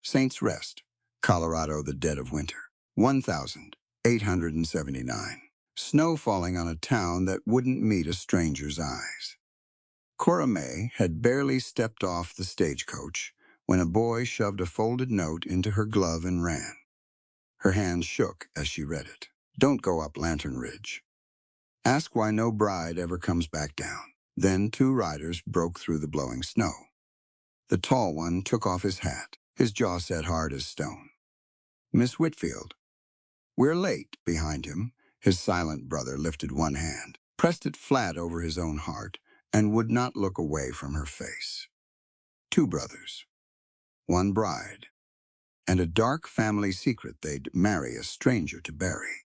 Saints Rest, Colorado, the dead of winter. 1,879. Snow falling on a town that wouldn't meet a stranger's eyes. Cora May had barely stepped off the stagecoach when a boy shoved a folded note into her glove and ran. Her hand shook as she read it. Don't go up Lantern Ridge. Ask why no bride ever comes back down. Then 2 riders broke through the blowing snow. The tall one took off his hat, his jaw set hard as stone. Miss Whitfield. We're late, behind him. His silent brother lifted one hand, pressed it flat over his own heart, and would not look away from her face. 2 brothers, 1 bride, and a dark family secret they'd marry a stranger to bury.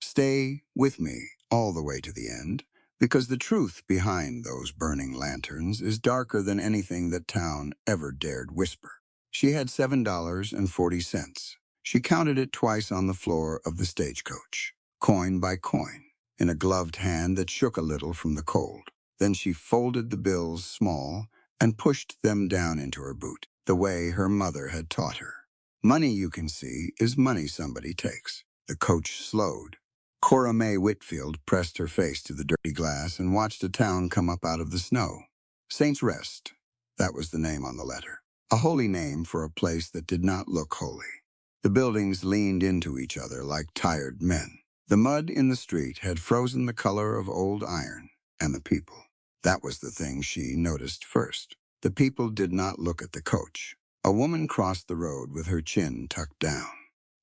Stay with me all the way to the end, because the truth behind those burning lanterns is darker than anything that town ever dared whisper. She had $7.40. She counted it twice on the floor of the stagecoach, coin by coin, in a gloved hand that shook a little from the cold. Then she folded the bills small and pushed them down into her boot, the way her mother had taught her. Money, you can see, is money somebody takes. The coach slowed. Cora May Whitfield pressed her face to the dirty glass and watched a town come up out of the snow. Saints Rest, that was the name on the letter. A holy name for a place that did not look holy. The buildings leaned into each other like tired men. The mud in the street had frozen the color of old iron, and the people. That was the thing she noticed first. The people did not look at the coach. A woman crossed the road with her chin tucked down.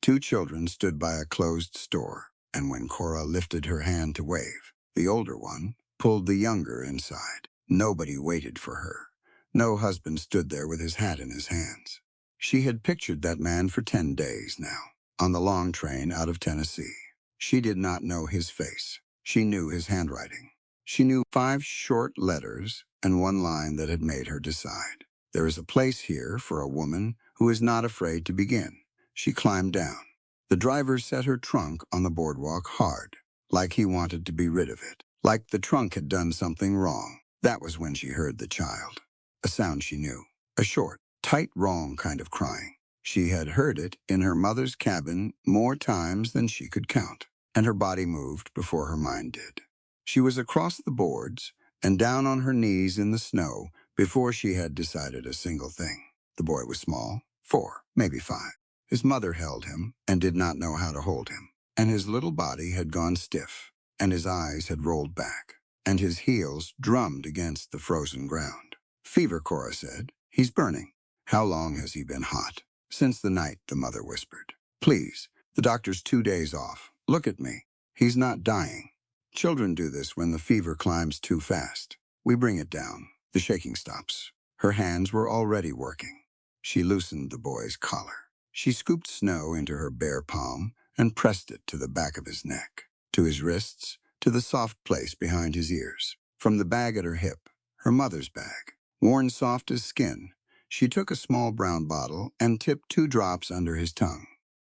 2 children stood by a closed store, and when Cora lifted her hand to wave, the older one pulled the younger inside. Nobody waited for her. No husband stood there with his hat in his hands. She had pictured that man for 10 days now, on the long train out of Tennessee. She did not know his face. She knew his handwriting. She knew 5 short letters and 1 line that had made her decide. There is a place here for a woman who is not afraid to begin. She climbed down. The driver set her trunk on the boardwalk hard, like he wanted to be rid of it, like the trunk had done something wrong. That was when she heard the child. A sound she knew, a short, tight, wrong kind of crying. She had heard it in her mother's cabin more times than she could count, and her body moved before her mind did. She was across the boards and down on her knees in the snow before she had decided a single thing. The boy was small, 4, maybe 5. His mother held him and did not know how to hold him, and his little body had gone stiff, and his eyes had rolled back, and his heels drummed against the frozen ground. Fever, Cora said. He's burning. How long has he been hot? Since the night, the mother whispered. Please, the doctor's 2 days off. Look at me. He's not dying. Children do this when the fever climbs too fast. We bring it down. The shaking stops. Her hands were already working. She loosened the boy's collar. She scooped snow into her bare palm and pressed it to the back of his neck, to his wrists, to the soft place behind his ears. From the bag at her hip, her mother's bag, worn soft as skin, she took a small brown bottle and tipped 2 drops under his tongue.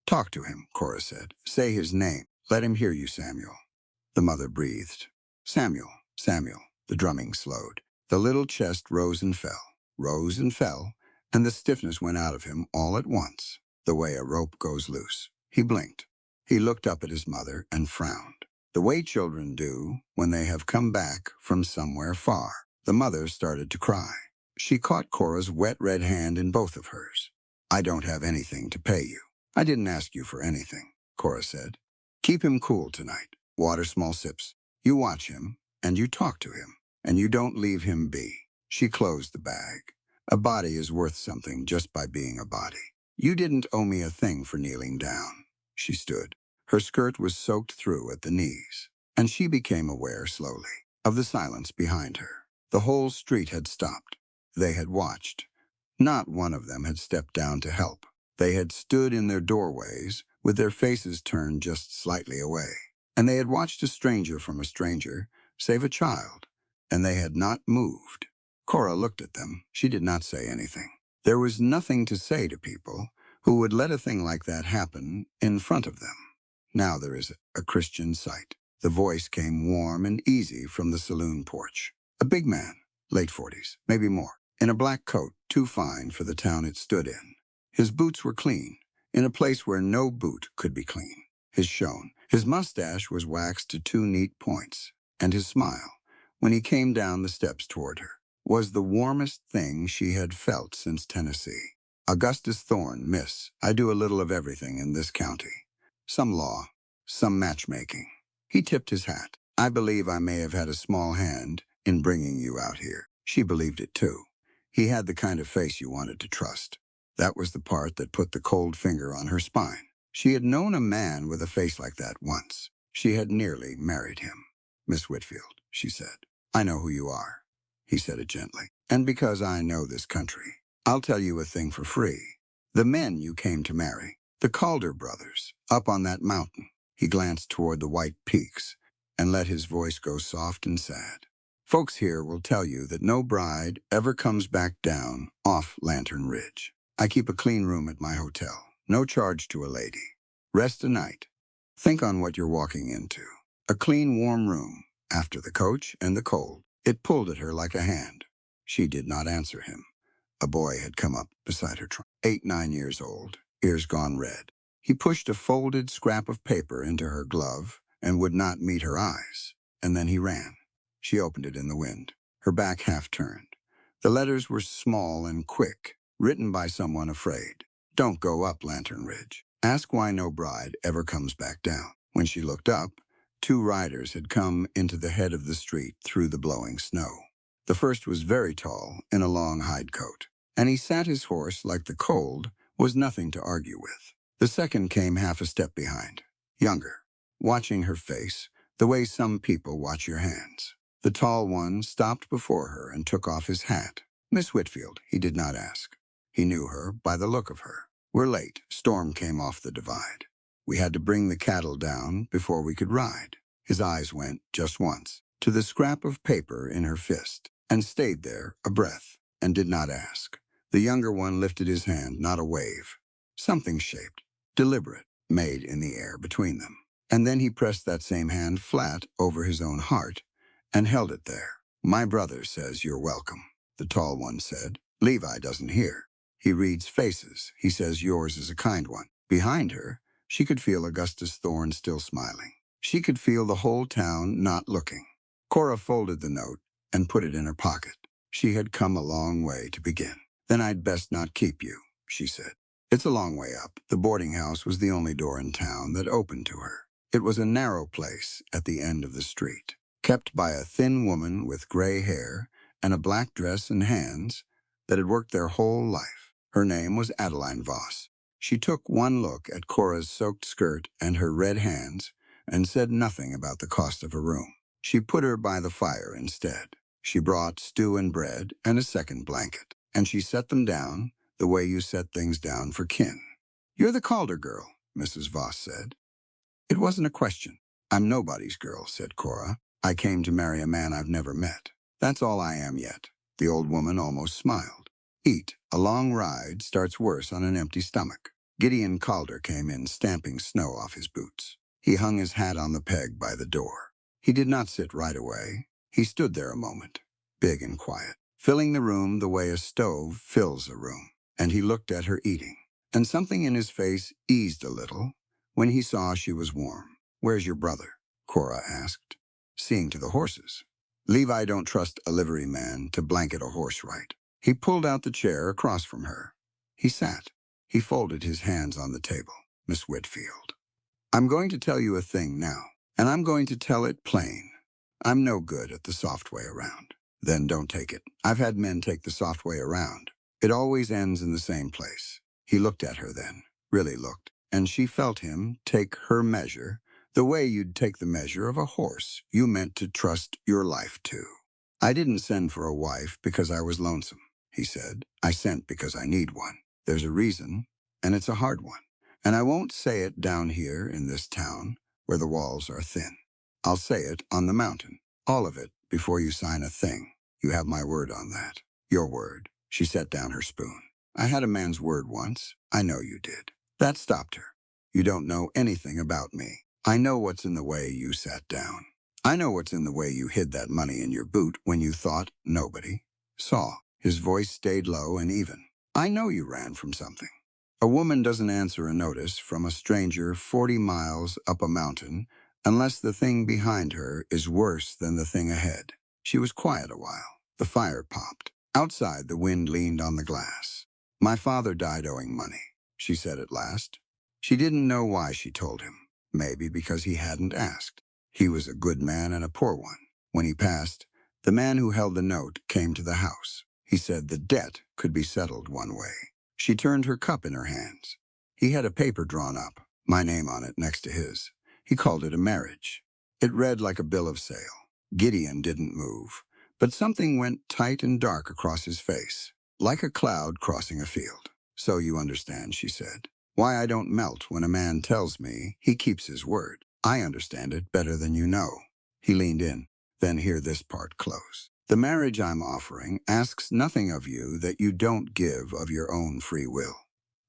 Talk to him, Cora said. Say his name. Let him hear you, Samuel. The mother breathed. Samuel, Samuel. The drumming slowed. The little chest rose and fell, and the stiffness went out of him all at once, the way a rope goes loose. He blinked. He looked up at his mother and frowned, the way children do when they have come back from somewhere far. The mother started to cry. She caught Cora's wet red hand in both of hers. I don't have anything to pay you. I didn't ask you for anything, Cora said. Keep him cool tonight. Water small sips. You watch him, and you talk to him, and you don't leave him be. She closed the bag. A body is worth something just by being a body. You didn't owe me a thing for kneeling down. She stood. Her skirt was soaked through at the knees, and she became aware slowly of the silence behind her. The whole street had stopped. They had watched. Not one of them had stepped down to help. They had stood in their doorways with their faces turned just slightly away. And they had watched a stranger from a stranger save a child, and they had not moved. Cora looked at them. She did not say anything. There was nothing to say to people who would let a thing like that happen in front of them. Now there is a Christian sight. The voice came warm and easy from the saloon porch. A big man, late 40s, maybe more, in a black coat, too fine for the town it stood in. His boots were clean, in a place where no boot could be clean. His mustache was waxed to two neat points, and his smile, when he came down the steps toward her, was the warmest thing she had felt since Tennessee. Augustus Thorne, miss, I do a little of everything in this county. Some law, some matchmaking. He tipped his hat. I believe I may have had a small hand in bringing you out here. She believed it too. He had the kind of face you wanted to trust. That was the part that put the cold finger on her spine. She had known a man with a face like that once. She had nearly married him. Miss Whitfield, she said. I know who you are. He said it gently. And because I know this country, I'll tell you a thing for free. The men you came to marry, the Calder brothers, up on that mountain. He glanced toward the white peaks and let his voice go soft and sad. Folks here will tell you that no bride ever comes back down off Lantern Ridge. I keep a clean room at my hotel. No charge to a lady. Rest a night. Think on what you're walking into. A clean, warm room. After the coach and the cold, it pulled at her like a hand. She did not answer him. A boy had come up beside her trunk. 8, 9 years old, ears gone red. He pushed a folded scrap of paper into her glove and would not meet her eyes. And then he ran. She opened it in the wind, her back half turned. The letters were small and quick, written by someone afraid. Don't go up Lantern Ridge. Ask why no bride ever comes back down. When she looked up, 2 riders had come into the head of the street through the blowing snow. The first was very tall, in a long hide coat, and he sat his horse like the cold was nothing to argue with. The second came half a step behind, younger, watching her face, the way some people watch your hands. The tall one stopped before her and took off his hat. Miss Whitfield, he did not ask. He knew her by the look of her. We're late. Storm came off the divide. We had to bring the cattle down before we could ride. His eyes went, just once, to the scrap of paper in her fist, and stayed there, a breath, and did not ask. The younger one lifted his hand, not a wave. Something shaped, deliberate, made in the air between them. And then he pressed that same hand flat over his own heart and held it there. My brother says you're welcome, the tall one said. Levi doesn't hear. He reads faces. He says yours is a kind one. Behind her, she could feel Augustus Thorne still smiling. She could feel the whole town not looking. Cora folded the note and put it in her pocket. She had come a long way to begin. Then I'd best not keep you, she said. It's a long way up. The boarding house was the only door in town that opened to her. It was a narrow place at the end of the street, kept by a thin woman with gray hair and a black dress and hands that had worked their whole life. Her name was Adeline Voss. She took one look at Cora's soaked skirt and her red hands and said nothing about the cost of a room. She put her by the fire instead. She brought stew and bread and a second blanket, and she set them down the way you set things down for kin. You're the Calder girl, Mrs. Voss said. It wasn't a question. I'm nobody's girl, said Cora. I came to marry a man I've never met. That's all I am yet. The old woman almost smiled. Eat. A long ride starts worse on an empty stomach. Gideon Calder came in, stamping snow off his boots. He hung his hat on the peg by the door. He did not sit right away. He stood there a moment, big and quiet, filling the room the way a stove fills a room. And he looked at her eating. And something in his face eased a little when he saw she was warm. Where's your brother? Cora asked, seeing to the horses. Levi don't trust a liveryman to blanket a horse right. He pulled out the chair across from her. He sat. He folded his hands on the table. Miss Whitfield, I'm going to tell you a thing now, and I'm going to tell it plain. I'm no good at the soft way around. Then don't take it. I've had men take the soft way around. It always ends in the same place. He looked at her then, really looked, and she felt him take her measure the way you'd take the measure of a horse you meant to trust your life to. I didn't send for a wife because I was lonesome, he said. I sent because I need one. There's a reason, and it's a hard one. And I won't say it down here in this town where the walls are thin. I'll say it on the mountain, all of it, before you sign a thing. You have my word on that. Your word. She set down her spoon. I had a man's word once. I know you did. That stopped her. You don't know anything about me. I know what's in the way you sat down. I know what's in the way you hid that money in your boot when you thought nobody saw. His voice stayed low and even. I know you ran from something. A woman doesn't answer a notice from a stranger 40 miles up a mountain unless the thing behind her is worse than the thing ahead. She was quiet a while. The fire popped. Outside, the wind leaned on the glass. My father died owing money, she said at last. She didn't know why she told him. Maybe because he hadn't asked. He was a good man and a poor one. When he passed, the man who held the note came to the house. He said the debt could be settled one way. She turned her cup in her hands. He had a paper drawn up, my name on it next to his. He called it a marriage. It read like a bill of sale. Gideon didn't move, but something went tight and dark across his face, like a cloud crossing a field. So you understand, she said, why I don't melt when a man tells me he keeps his word. I understand it better than you know. He leaned in. Then hear this part close. The marriage I'm offering asks nothing of you that you don't give of your own free will.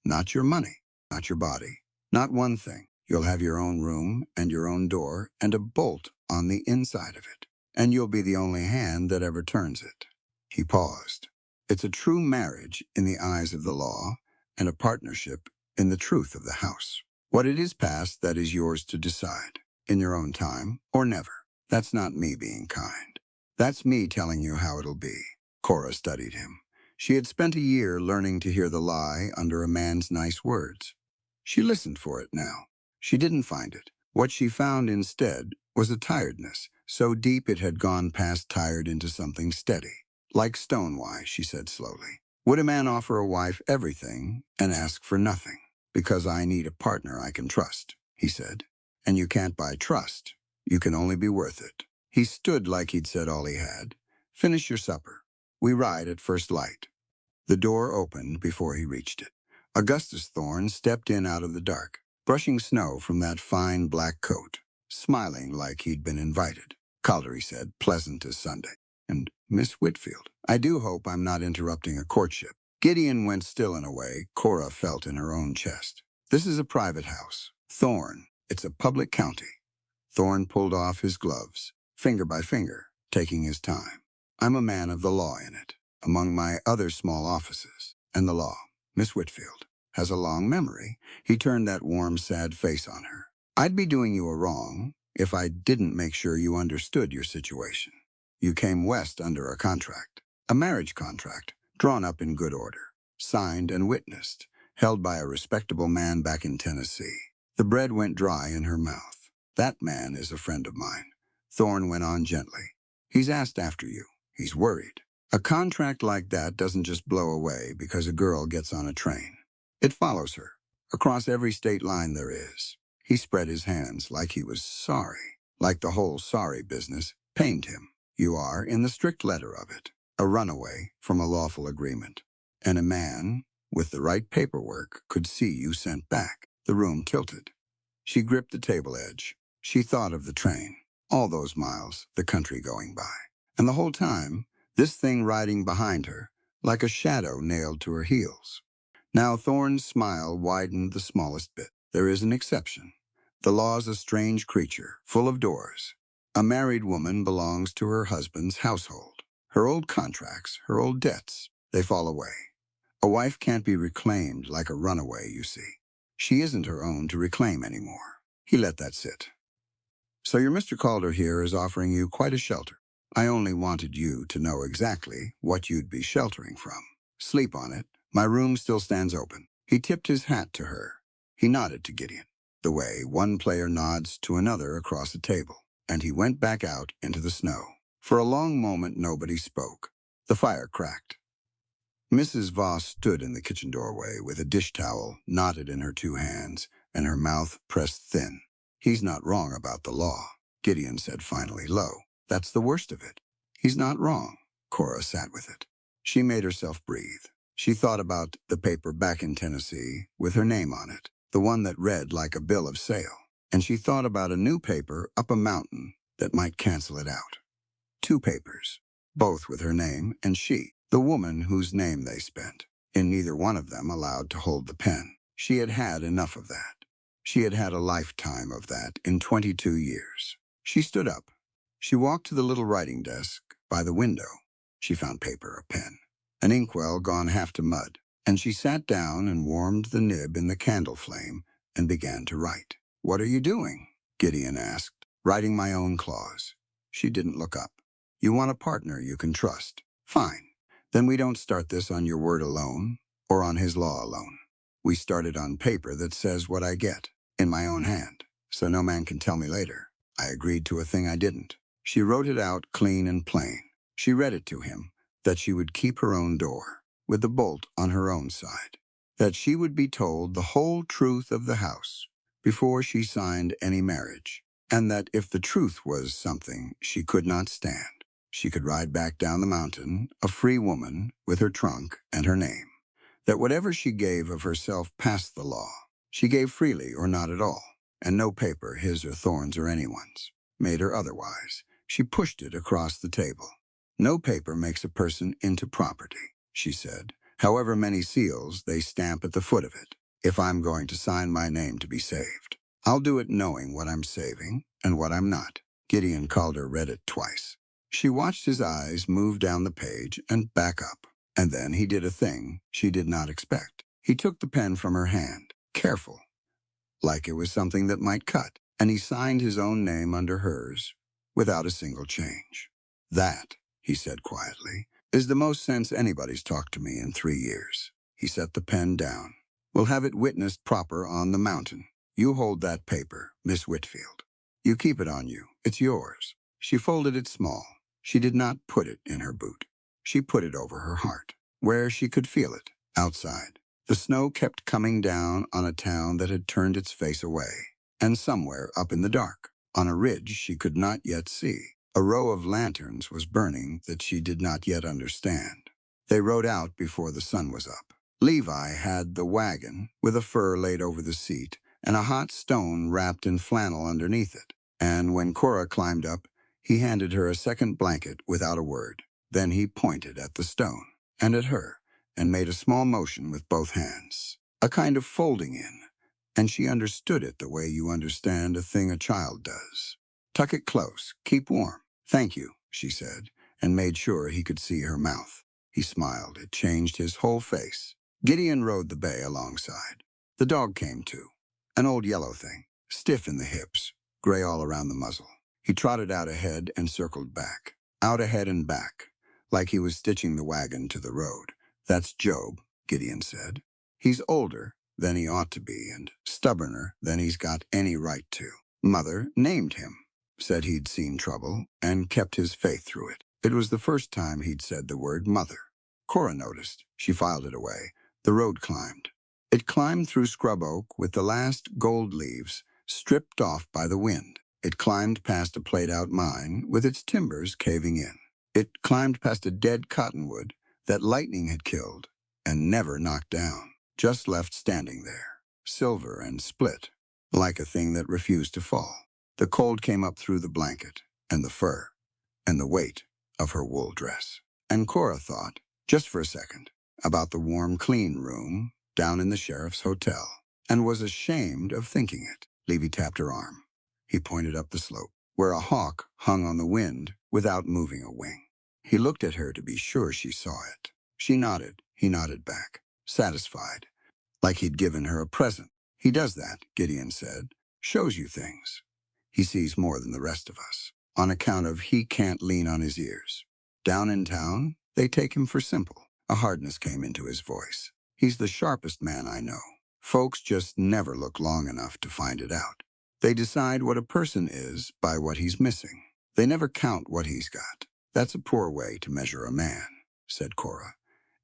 Not your money, not your body, not one thing. You'll have your own room and your own door and a bolt on the inside of it. And you'll be the only hand that ever turns it. He paused. It's a true marriage in the eyes of the law and a partnership in the truth of the house. What it is past, that is yours to decide, in your own time or never. That's not me being kind. That's me telling you how it'll be. Cora studied him. She had spent a year learning to hear the lie under a man's nice words. She listened for it now. She didn't find it. What she found instead was a tiredness, so deep it had gone past tired into something steady. Like Stonewhy, she said slowly. Would a man offer a wife everything and ask for nothing? Because I need a partner I can trust, he said. And you can't buy trust. You can only be worth it. He stood like he'd said all he had. Finish your supper. We ride at first light. The door opened before he reached it. Augustus Thorne stepped in out of the dark, brushing snow from that fine black coat, smiling like he'd been invited. Calder, he said, pleasant as Sunday. And Miss Whitfield, I do hope I'm not interrupting a courtship. Gideon went still in a way Cora felt in her own chest. This is a private house. Thorne, it's a public county. Thorne pulled off his gloves, finger by finger, taking his time. I'm a man of the law in it, among my other small offices. And the law, Miss Whitfield, has a long memory. He turned that warm, sad face on her. I'd be doing you a wrong if I didn't make sure you understood your situation. You came west under a contract, a marriage contract, drawn up in good order, signed and witnessed, held by a respectable man back in Tennessee. The bread went dry in her mouth. That man is a friend of mine. Thorne went on gently. He's asked after you. He's worried. A contract like that doesn't just blow away because a girl gets on a train. It follows her, across every state line there is. He spread his hands like he was sorry, like the whole sorry business pained him. You are, in the strict letter of it, a runaway from a lawful agreement. And a man, with the right paperwork, could see you sent back. The room tilted. She gripped the table edge. She thought of the train, all those miles, the country going by. And the whole time, this thing riding behind her, like a shadow nailed to her heels. Now Thorne's smile widened the smallest bit. There is an exception. The law's a strange creature, full of doors. A married woman belongs to her husband's household. Her old contracts, her old debts, they fall away. A wife can't be reclaimed like a runaway, you see. She isn't her own to reclaim anymore. He let that sit. So your Mr. Calder here is offering you quite a shelter. I only wanted you to know exactly what you'd be sheltering from. Sleep on it. My room still stands open. He tipped his hat to her. He nodded to Gideon, the way one player nods to another across a table. And he went back out into the snow. For a long moment, nobody spoke. The fire cracked. Mrs. Voss stood in the kitchen doorway with a dish towel knotted in her two hands and her mouth pressed thin. He's not wrong about the law, Gideon said finally low. That's the worst of it. He's not wrong. Cora sat with it. She made herself breathe. She thought about the paper back in Tennessee with her name on it, the one that read like a bill of sale. And she thought about a new paper up a mountain that might cancel it out. Two papers, both with her name and she, the woman whose name they spent, in neither one of them allowed to hold the pen. She had had enough of that. She had had a lifetime of that in 22 years. She stood up. She walked to the little writing desk by the window. She found paper, a pen, an inkwell gone half to mud, and she sat down and warmed the nib in the candle flame and began to write. "What are you doing?" Gideon asked. "Writing my own clause." She didn't look up. "You want a partner you can trust. Fine. Then we don't start this on your word alone or on his law alone. We start it on paper that says what I get, in my own hand, so no man can tell me later I agreed to a thing I didn't." She wrote it out clean and plain. She read it to him, that she would keep her own door, with the bolt on her own side, that she would be told the whole truth of the house before she signed any marriage, and that if the truth was something she could not stand, she could ride back down the mountain, a free woman with her trunk and her name, that whatever she gave of herself past the law, she gave freely or not at all, and no paper, his or Thorne's or anyone's, made her otherwise. She pushed it across the table. "No paper makes a person into property," she said, "however many seals they stamp at the foot of it. If I'm going to sign my name to be saved, I'll do it knowing what I'm saving and what I'm not." Gideon Calder read it twice. She watched his eyes move down the page and back up, and then he did a thing she did not expect. He took the pen from her hand, careful, like it was something that might cut, and he signed his own name under hers without a single change. "That," he said quietly, "is the most sense anybody's talked to me in 3 years." He set the pen down. "We'll have it witnessed proper on the mountain. You hold that paper, Miss Whitfield. You keep it on you. It's yours." She folded it small. She did not put it in her boot. She put it over her heart, where she could feel it, outside. The snow kept coming down on a town that had turned its face away, and somewhere up in the dark, on a ridge she could not yet see, a row of lanterns was burning that she did not yet understand. They rode out before the sun was up. Levi had the wagon, with a fur laid over the seat, and a hot stone wrapped in flannel underneath it. And when Cora climbed up, he handed her a second blanket without a word. Then he pointed at the stone, and at her, and made a small motion with both hands, a kind of folding in, and she understood it the way you understand a thing a child does. "Tuck it close, keep warm." "Thank you," she said, and made sure he could see her mouth. He smiled. It changed his whole face. Gideon rode the bay alongside. The dog came too, an old yellow thing, stiff in the hips, gray all around the muzzle. He trotted out ahead and circled back, out ahead and back, like he was stitching the wagon to the road. "That's Job," Gideon said. "He's older than he ought to be and stubborner than he's got any right to. Mother named him, said he'd seen trouble, and kept his faith through it." It was the first time he'd said the word mother. Cora noticed. She filed it away. The road climbed. It climbed through scrub oak with the last gold leaves stripped off by the wind. It climbed past a played-out mine with its timbers caving in. It climbed past a dead cottonwood that lightning had killed and never knocked down, just left standing there, silver and split, like a thing that refused to fall. The cold came up through the blanket and the fur and the weight of her wool dress. And Cora thought, just for a second, about the warm, clean room down in the sheriff's hotel, and was ashamed of thinking it. Levy tapped her arm. He pointed up the slope, where a hawk hung on the wind without moving a wing. He looked at her to be sure she saw it. She nodded. He nodded back, satisfied, like he'd given her a present. "He does that," Gideon said. "Shows you things. He sees more than the rest of us, on account of he can't lean on his ears. Down in town, they take him for simple." A hardness came into his voice. "He's the sharpest man I know. Folks just never look long enough to find it out. They decide what a person is by what he's missing. They never count what he's got. That's a poor way to measure a man," said Cora.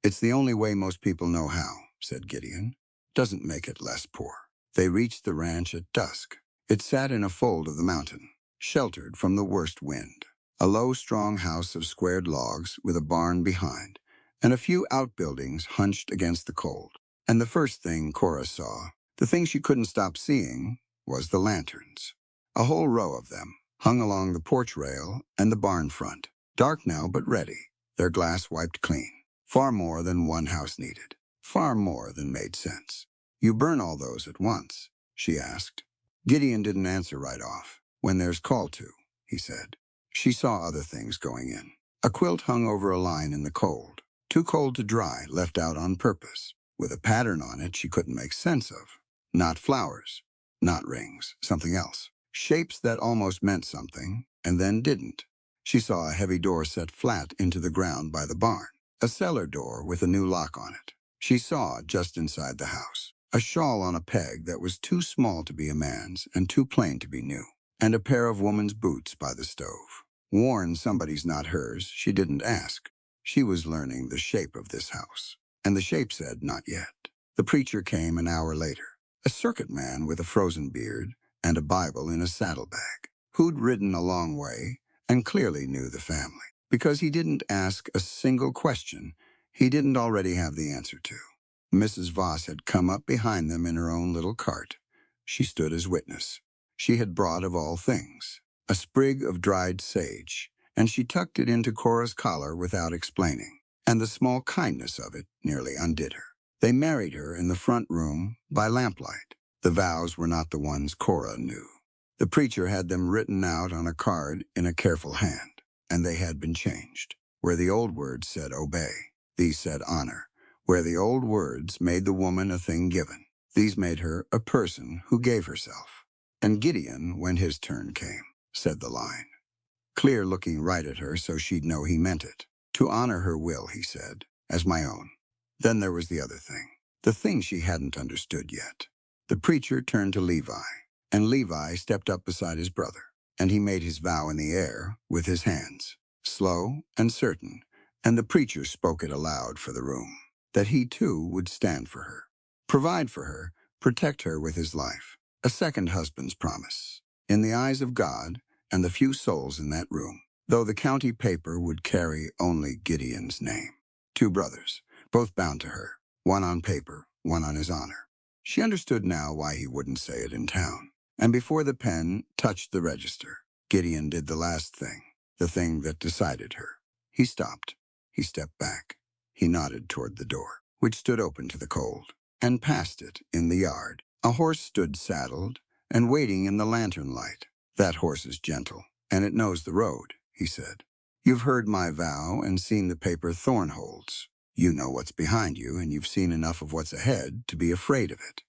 "It's the only way most people know how," said Gideon. "Doesn't make it less poor." They reached the ranch at dusk. It sat in a fold of the mountain, sheltered from the worst wind. A low, strong house of squared logs with a barn behind, and a few outbuildings hunched against the cold. And the first thing Cora saw, the thing she couldn't stop seeing, was the lanterns. A whole row of them, hung along the porch rail and the barn front. Dark now, but ready, their glass wiped clean. Far more than one house needed. Far more than made sense. "You burn all those at once?" she asked. Gideon didn't answer right off. "When there's call to," he said. She saw other things going in. A quilt hung over a line in the cold. Too cold to dry, left out on purpose. with a pattern on it she couldn't make sense of. Not flowers, not rings, something else. Shapes that almost meant something, and then didn't. She saw a heavy door set flat into the ground by the barn. A cellar door with a new lock on it. She saw, just inside the house, a shawl on a peg that was too small to be a man's and too plain to be new, and a pair of woman's boots by the stove. Worn somebody's not hers, she didn't ask. She was learning the shape of this house. And the shape said, not yet. The preacher came an hour later, a circuit man with a frozen beard and a Bible in a saddlebag, who'd ridden a long way and clearly knew the family. Because he didn't ask a single question he didn't already have the answer to. Mrs. Voss had come up behind them in her own little cart. She stood as witness. She had brought, of all things, a sprig of dried sage, and she tucked it into Cora's collar without explaining, and the small kindness of it nearly undid her. They married her in the front room by lamplight. The vows were not the ones Cora knew. The preacher had them written out on a card in a careful hand, and they had been changed. Where the old words said obey, these said honor. Where the old words made the woman a thing given, these made her a person who gave herself. And Gideon, when his turn came, said the line, clear looking right at her so she'd know he meant it. To honor her will, he said, as my own. Then there was the other thing, the thing she hadn't understood yet. The preacher turned to Levi, and Levi stepped up beside his brother, and he made his vow in the air with his hands, slow and certain, and the preacher spoke it aloud for the room, that he too would stand for her, provide for her, protect her with his life, a second husband's promise. In the eyes of God and the few souls in that room, though the county paper would carry only Gideon's name. Two brothers, both bound to her, one on paper, one on his honor. She understood now why he wouldn't say it in town. And before the pen touched the register, Gideon did the last thing, the thing that decided her. He stopped. He stepped back. He nodded toward the door, which stood open to the cold, and past it, in the yard, a horse stood saddled and waiting in the lantern light. That horse is gentle, and it knows the road, he said. You've heard my vow and seen the paper thorn holds. You know what's behind you, and you've seen enough of what's ahead to be afraid of it.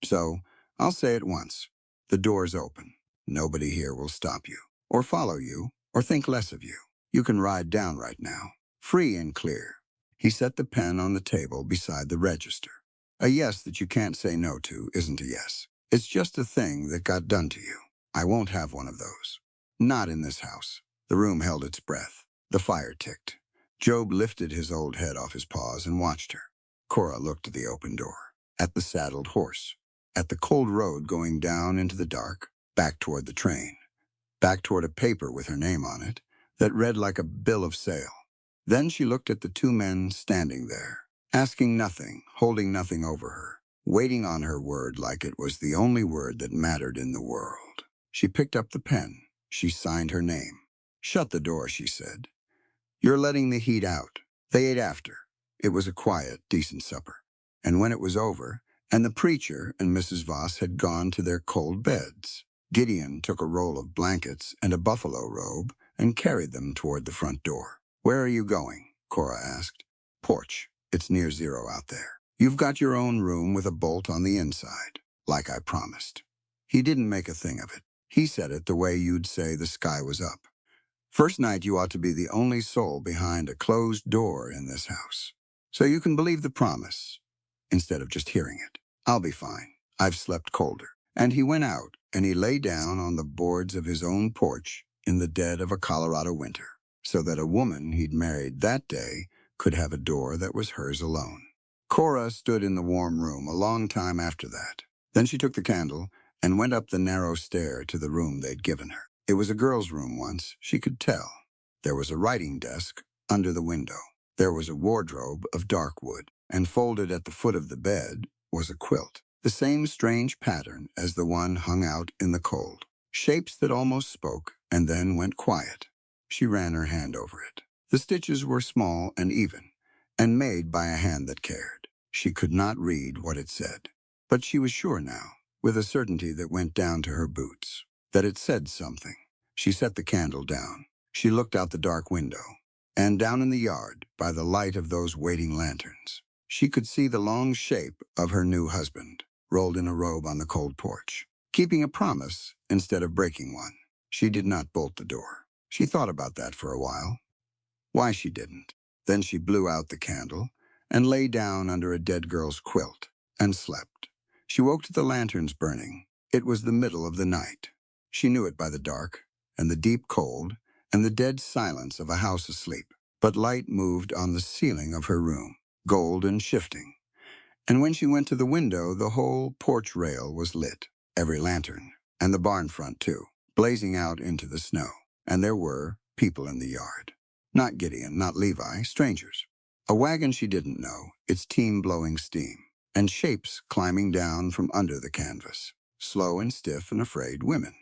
So, I'll say it once. The door's open. Nobody here will stop you, or follow you, or think less of you. You can ride down right now, free and clear. He set the pen on the table beside the register. A yes that you can't say no to isn't a yes. It's just a thing that got done to you. I won't have one of those. Not in this house. The room held its breath. The fire ticked. Job lifted his old head off his paws and watched her. Cora looked at the open door, at the saddled horse, at the cold road going down into the dark, back toward the train, back toward a paper with her name on it that read like a bill of sale. Then she looked at the two men standing there, asking nothing, holding nothing over her, waiting on her word like it was the only word that mattered in the world. She picked up the pen. She signed her name. Shut the door, she said. You're letting the heat out. They ate after. It was a quiet, decent supper. And when it was over, and the preacher and Mrs. Voss had gone to their cold beds, Gideon took a roll of blankets and a buffalo robe and carried them toward the front door. Where are you going? Cora asked. Porch. It's near zero out there. You've got your own room with a bolt on the inside, like I promised. He didn't make a thing of it. He said it the way you'd say the sky was up. First night you ought to be the only soul behind a closed door in this house. So you can believe the promise, instead of just hearing it. I'll be fine. I've slept colder. And he went out, and he lay down on the boards of his own porch in the dead of a Colorado winter, so that a woman he'd married that day could have a door that was hers alone. Cora stood in the warm room a long time after that. Then she took the candle and went up the narrow stair to the room they'd given her. It was a girl's room once, she could tell. There was a writing desk under the window. There was a wardrobe of dark wood, and folded at the foot of the bed was a quilt, the same strange pattern as the one hung out in the cold. Shapes that almost spoke and then went quiet. She ran her hand over it. The stitches were small and even, and made by a hand that cared. She could not read what it said, but she was sure now, with a certainty that went down to her boots, that it said something. She set the candle down. She looked out the dark window, and down in the yard, by the light of those waiting lanterns, She could see the long shape of her new husband, rolled in a robe on the cold porch, keeping a promise instead of breaking one. She did not bolt the door. She thought about that for a while. Why she didn't. Then she blew out the candle and lay down under a dead girl's quilt and slept. She woke to the lanterns burning. It was the middle of the night. She knew it by the dark and the deep cold and the dead silence of a house asleep. But light moved on the ceiling of her room, gold and shifting. And when she went to the window, the whole porch rail was lit, every lantern, and the barn front too, blazing out into the snow. And there were people in the yard. Not Gideon, not Levi, strangers. A wagon she didn't know, its team blowing steam, and shapes climbing down from under the canvas, slow and stiff and afraid women.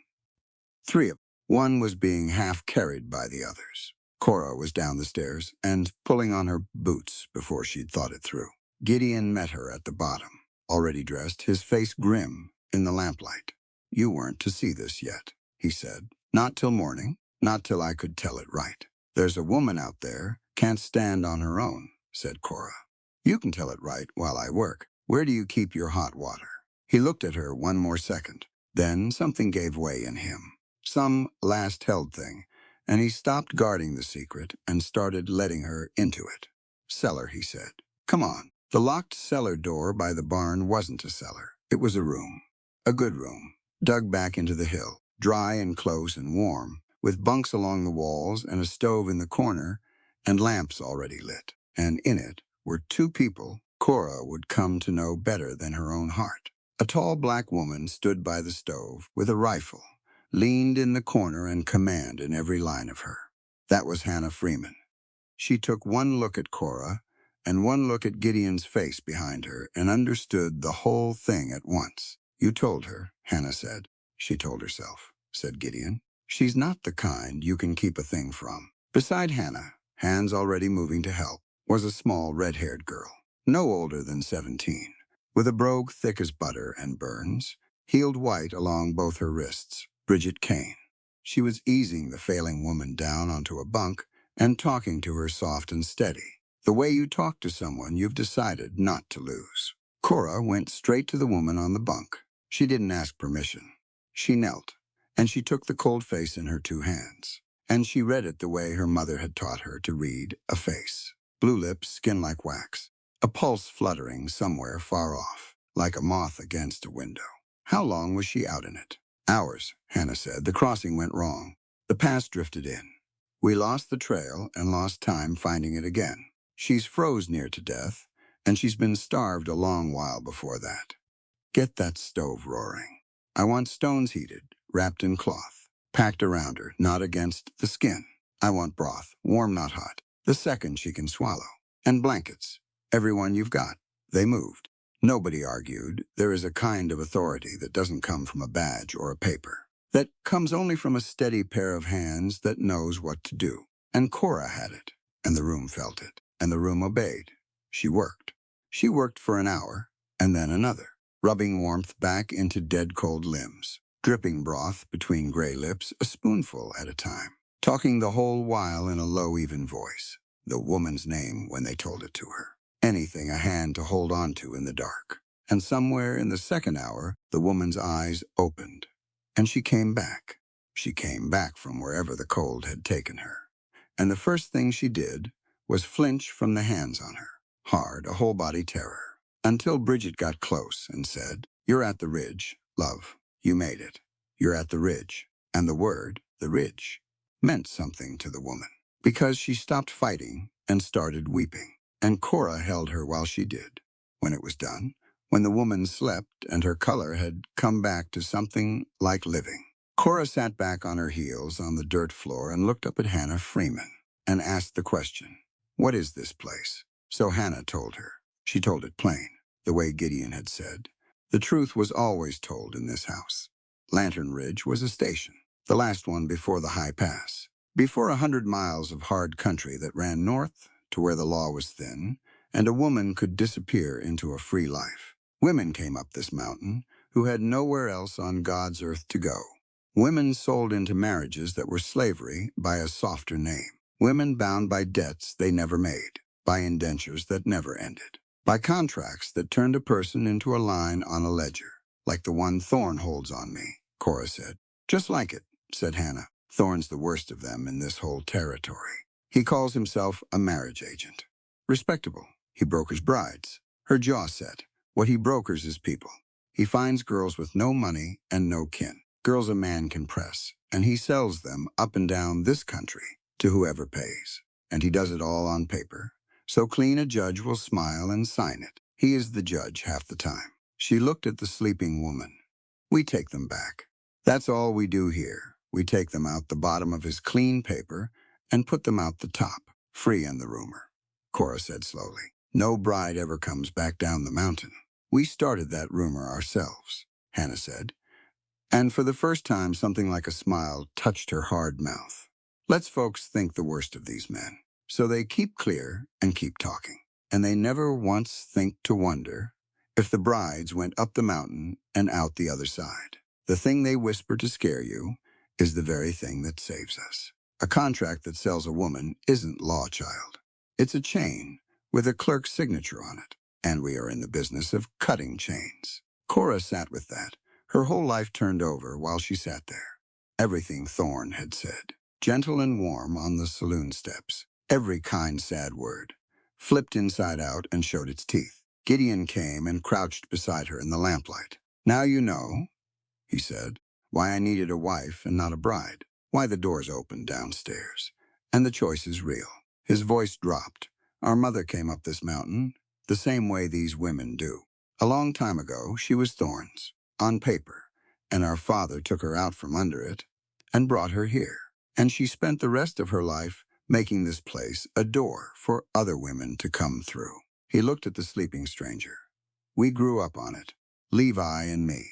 Three of them. One was being half carried by the others. Cora was down the stairs and pulling on her boots before she'd thought it through. Gideon met her at the bottom, already dressed, his face grim in the lamplight. "You weren't to see this yet," he said. "Not till morning, not till I could tell it right." "There's a woman out there, can't stand on her own," said Cora. "You can tell it right while I work. Where do you keep your hot water?" He looked at her one more second. Then something gave way in him. Some last-held thing, and he stopped guarding the secret and started letting her into it. "Cellar," he said. "Come on." The locked cellar door by the barn wasn't a cellar. It was a room. A good room, dug back into the hill, dry and close and warm, with bunks along the walls and a stove in the corner and lamps already lit. And in it were two people Cora would come to know better than her own heart. A tall black woman stood by the stove with a rifle, leaned in the corner and command in every line of her. That was Hannah Freeman. She took one look at Cora and one look at Gideon's face behind her and understood the whole thing at once. "You told her," Hannah said. "She told herself," said Gideon. "She's not the kind you can keep a thing from." Beside Hannah, hands already moving to help, was a small red-haired girl, no older than 17, with a brogue thick as butter and burns, healed white along both her wrists, Bridget Kane. She was easing the failing woman down onto a bunk and talking to her soft and steady, the way you talk to someone you've decided not to lose. Cora went straight to the woman on the bunk. She didn't ask permission. She knelt, and she took the cold face in her two hands. And she read it the way her mother had taught her to read a face. Blue lips, skin like wax, a pulse fluttering somewhere far off, like a moth against a window. How long was she out in it? "Hours," Hannah said. "The crossing went wrong. The pass drifted in. We lost the trail and lost time finding it again. She's froze near to death, and she's been starved a long while before that. Get that stove roaring. I want stones heated, wrapped in cloth, packed around her, not against the skin. I want broth, warm, not hot, the second she can swallow. And blankets, every one you've got." They moved. Nobody argued. There is a kind of authority that doesn't come from a badge or a paper, that comes only from a steady pair of hands that knows what to do. And Cora had it, and the room felt it, and the room obeyed. She worked. She worked for an hour, and then another, rubbing warmth back into dead-cold limbs, dripping broth between gray lips, a spoonful at a time, talking the whole while in a low, even voice, the woman's name when they told it to her. Anything a hand to hold on to in the dark. And somewhere in the second hour, the woman's eyes opened. And she came back. She came back from wherever the cold had taken her. And the first thing she did was flinch from the hands on her, hard, a whole-body terror, until Bridget got close and said, "You're at the ridge, love. You made it. You're at the ridge." And the word, the ridge, meant something to the woman, because she stopped fighting and started weeping. And Cora held her while she did. When it was done, when the woman slept and her color had come back to something like living, Cora sat back on her heels on the dirt floor and looked up at Hannah Freeman and asked the question, "What is this place?" So Hannah told her. She told it plain, the way Gideon had said. The truth was always told in this house. Lantern Ridge was a station, the last one before the high pass, before 100 miles of hard country that ran north to where the law was thin, and a woman could disappear into a free life. Women came up this mountain who had nowhere else on God's earth to go. Women sold into marriages that were slavery by a softer name. Women bound by debts they never made, by indentures that never ended. By contracts that turned a person into a line on a ledger, like the one Thorn holds on me, Cora said. Just like it, said Hannah. Thorn's the worst of them in this whole territory. He calls himself a marriage agent. Respectable. He brokers brides. Her jaw set. What he brokers is people. He finds girls with no money and no kin. Girls a man can press, and he sells them up and down this country to whoever pays. And he does it all on paper. So clean a judge will smile and sign it. He is the judge half the time. She looked at the sleeping woman. We take them back. That's all we do here. We take them out the bottom of his clean paper and put them out the top, free in the rumor. Cora said slowly. No bride ever comes back down the mountain. We started that rumor ourselves, Hannah said. And for the first time, something like a smile touched her hard mouth. Let's folks think the worst of these men. So they keep clear and keep talking. And they never once think to wonder if the brides went up the mountain and out the other side. The thing they whisper to scare you is the very thing that saves us. A contract that sells a woman isn't law, child. It's a chain with a clerk's signature on it. And we are in the business of cutting chains. Cora sat with that. Her whole life turned over while she sat there. Everything Thorn had said, gentle and warm on the saloon steps, every kind sad word, flipped inside out and showed its teeth. Gideon came and crouched beside her in the lamplight. Now you know, he said, why I needed a wife and not a bride, why the doors opened downstairs, and the choice is real. His voice dropped. Our mother came up this mountain the same way these women do. A long time ago, she was Thorn's, on paper, and our father took her out from under it and brought her here. And she spent the rest of her life making this place a door for other women to come through. He looked at the sleeping stranger. We grew up on it, Levi and me.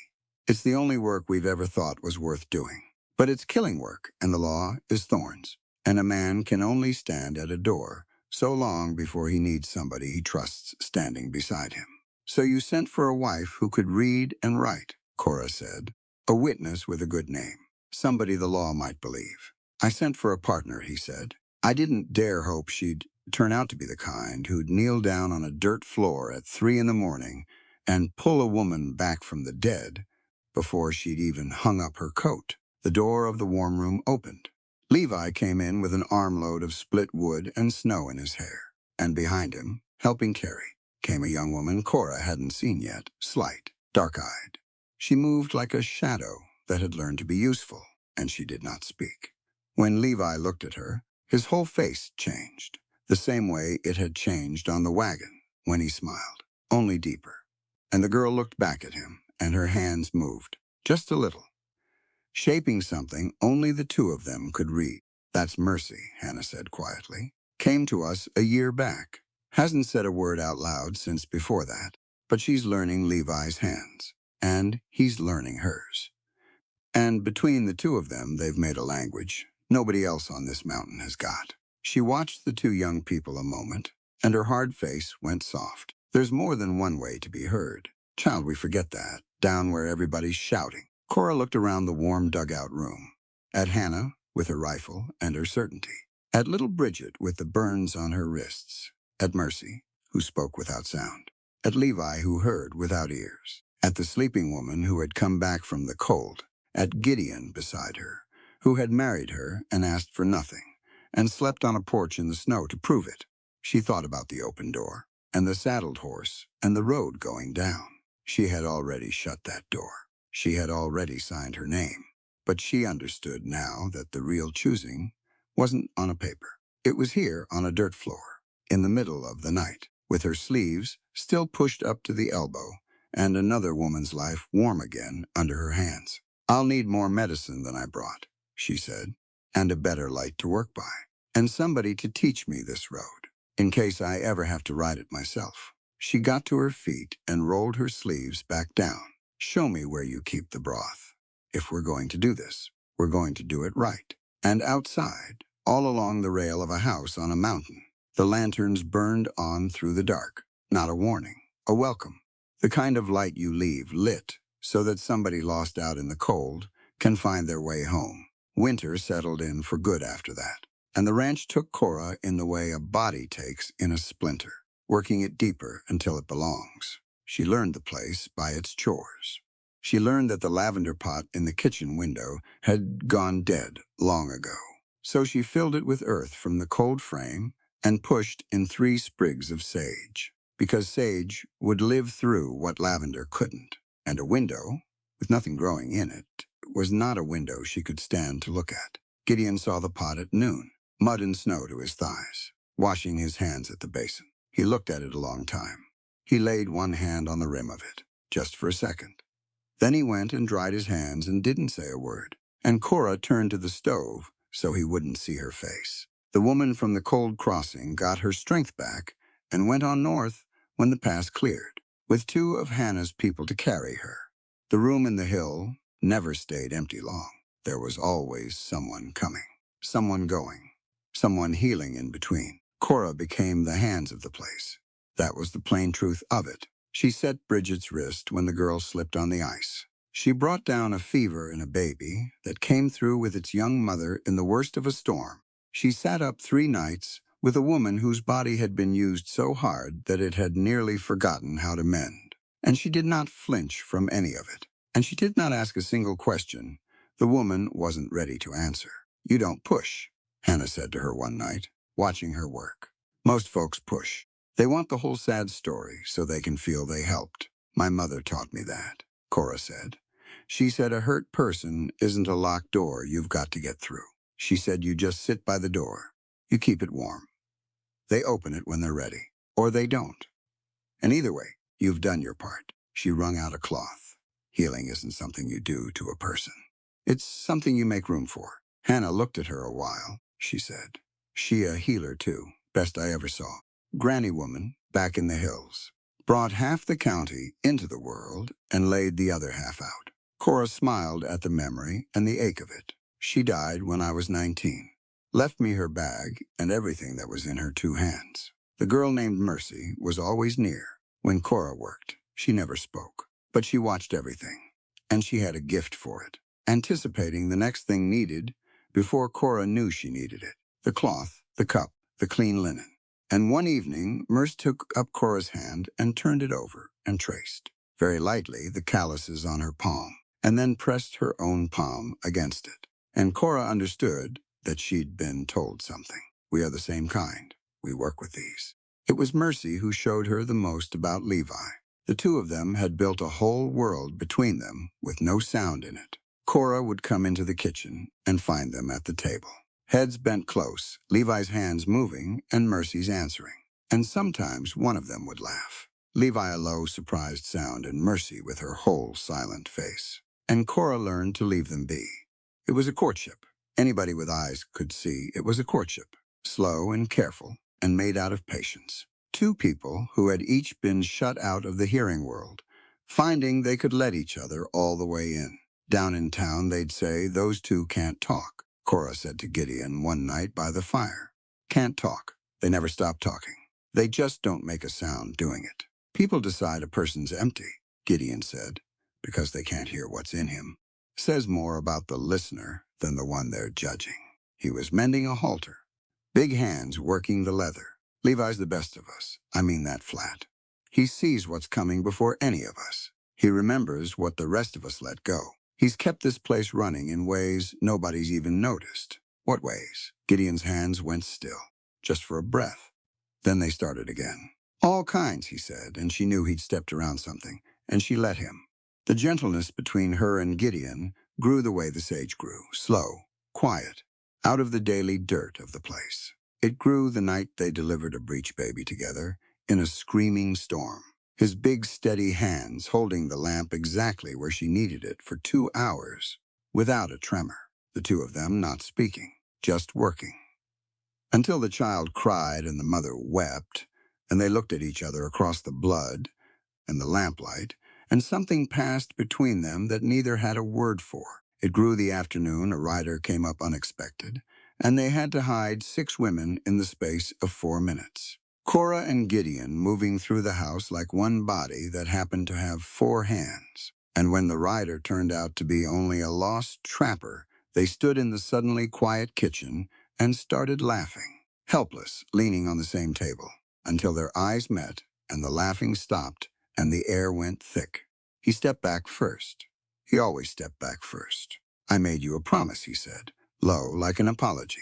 It's the only work we've ever thought was worth doing. But it's killing work, and the law is Thorn's. And a man can only stand at a door so long before he needs somebody he trusts standing beside him. So you sent for a wife who could read and write, Cora said. A witness with a good name. Somebody the law might believe. I sent for a partner, he said. I didn't dare hope she'd turn out to be the kind who'd kneel down on a dirt floor at 3 in the morning and pull a woman back from the dead before she'd even hung up her coat. The door of the warm room opened. Levi came in with an armload of split wood and snow in his hair, and behind him, helping carry, came a young woman Cora hadn't seen yet, slight, dark-eyed. She moved like a shadow that had learned to be useful, and she did not speak. When Levi looked at her, his whole face changed, the same way it had changed on the wagon when he smiled, only deeper. And the girl looked back at him, and her hands moved, just a little, shaping something only the two of them could read. That's Mercy, Hannah said quietly. Came to us a year back. Hasn't said a word out loud since before that, but she's learning Levi's hands, and he's learning hers. And between the two of them, they've made a language nobody else on this mountain has got. She watched the two young people a moment, and her hard face went soft. There's more than one way to be heard. Child, we forget that, down where everybody's shouting. Cora looked around the warm dugout room, at Hannah with her rifle and her certainty, at little Bridget with the burns on her wrists, at Mercy, who spoke without sound, at Levi, who heard without ears, at the sleeping woman who had come back from the cold, at Gideon beside her, who had married her and asked for nothing, and slept on a porch in the snow to prove it. She thought about the open door, and the saddled horse, and the road going down. She had already shut that door. She had already signed her name. But she understood now that the real choosing wasn't on a paper. It was here on a dirt floor, in the middle of the night, with her sleeves still pushed up to the elbow, and another woman's life warm again under her hands. I'll need more medicine than I brought, she said, and a better light to work by, and somebody to teach me this road, in case I ever have to ride it myself. She got to her feet and rolled her sleeves back down. Show me where you keep the broth. If we're going to do this, we're going to do it right. And outside, all along the rail of a house on a mountain, the lanterns burned on through the dark. Not a warning, a welcome. The kind of light you leave lit so that somebody lost out in the cold can find their way home. Winter settled in for good after that, and the ranch took Cora in the way a body takes in a splinter. working it deeper until it belongs. She learned the place by its chores. She learned that the lavender pot in the kitchen window had gone dead long ago. So she filled it with earth from the cold frame and pushed in 3 sprigs of sage, because sage would live through what lavender couldn't. And a window, with nothing growing in it, was not a window she could stand to look at. Gideon saw the pot at noon, mud and snow to his thighs, washing his hands at the basin. He looked at it a long time. He laid one hand on the rim of it, just for a second. Then he went and dried his hands and didn't say a word. And Cora turned to the stove so he wouldn't see her face. The woman from the cold crossing got her strength back and went on north when the pass cleared, with 2 of Hannah's people to carry her. The room in the hill never stayed empty long. There was always someone coming, someone going, someone healing in between. Cora became the hands of the place. That was the plain truth of it. She set Bridget's wrist when the girl slipped on the ice. She brought down a fever in a baby that came through with its young mother in the worst of a storm. She sat up 3 nights with a woman whose body had been used so hard that it had nearly forgotten how to mend. And she did not flinch from any of it. And she did not ask a single question the woman wasn't ready to answer. "You don't push," Hannah said to her one night, watching her work. "Most folks push. They want the whole sad story so they can feel they helped. My mother taught me that," Cora said. "She said a hurt person isn't a locked door you've got to get through. She said you just sit by the door. You keep it warm. They open it when they're ready, or they don't. And either way, you've done your part." She wrung out a cloth. "Healing isn't something you do to a person. It's something you make room for." Hannah looked at her a while. She said, "She a healer too, best I ever saw. Granny woman, back in the hills. Brought half the county into the world and laid the other half out." Cora smiled at the memory and the ache of it. "She died when I was 19. Left me her bag and everything that was in her 2 hands. The girl named Mercy was always near. When Cora worked, she never spoke, but she watched everything, and she had a gift for it, anticipating the next thing needed before Cora knew she needed it. The cloth, the cup, the clean linen. And one evening, Merce took up Cora's hand and turned it over and traced, very lightly, the calluses on her palm, and then pressed her own palm against it. And Cora understood that she'd been told something. "We are the same kind. We work with these." It was Mercy who showed her the most about Levi. The 2 of them had built a whole world between them with no sound in it. Cora would come into the kitchen and find them at the table. Heads bent close, Levi's hands moving, and Mercy's answering. And sometimes one of them would laugh. Levi a low, surprised sound, and Mercy with her whole silent face. And Cora learned to leave them be. It was a courtship. Anybody with eyes could see it was a courtship. Slow and careful, and made out of patience. 2 people who had each been shut out of the hearing world, finding they could let each other all the way in. Down in town, they'd say, "Those 2 can't talk," Cora said to Gideon one night by the fire. "Can't talk. They never stop talking. They just don't make a sound doing it." "People decide a person's empty," Gideon said, "because they can't hear what's in him. Says more about the listener than the one they're judging." He was mending a halter, big hands working the leather. "Levi's the best of us. I mean that flat. He sees what's coming before any of us. He remembers what the rest of us let go. He's kept this place running in ways nobody's even noticed." "What ways?" Gideon's hands went still, just for a breath. Then they started again. "All kinds," he said, and she knew he'd stepped around something, and she let him. The gentleness between her and Gideon grew the way the sage grew, slow, quiet, out of the daily dirt of the place. It grew the night they delivered a breech baby together in a screaming storm. His big, steady hands holding the lamp exactly where she needed it for 2 hours, without a tremor. The 2 of them not speaking, just working. Until the child cried and the mother wept, and they looked at each other across the blood and the lamplight, and something passed between them that neither had a word for. It grew the afternoon, a rider came up unexpected, and they had to hide 6 women in the space of 4 minutes. Cora and Gideon moving through the house like one body that happened to have 4 hands. And when the rider turned out to be only a lost trapper, they stood in the suddenly quiet kitchen and started laughing, helpless, leaning on the same table. until their eyes met and the laughing stopped and the air went thick. He stepped back first. He always stepped back first. "I made you a promise," he said, low, like an apology.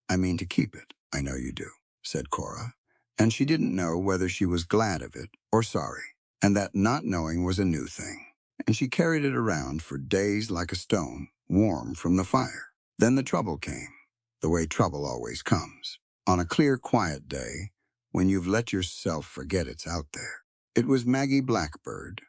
"I mean to keep it. I know you do," said Cora. And she didn't know whether she was glad of it or sorry, and that not knowing was a new thing. And she carried it around for days like a stone, warm from the fire. Then the trouble came, the way trouble always comes. On a clear, quiet day, when you've let yourself forget it's out there. It was Maggie Blackbird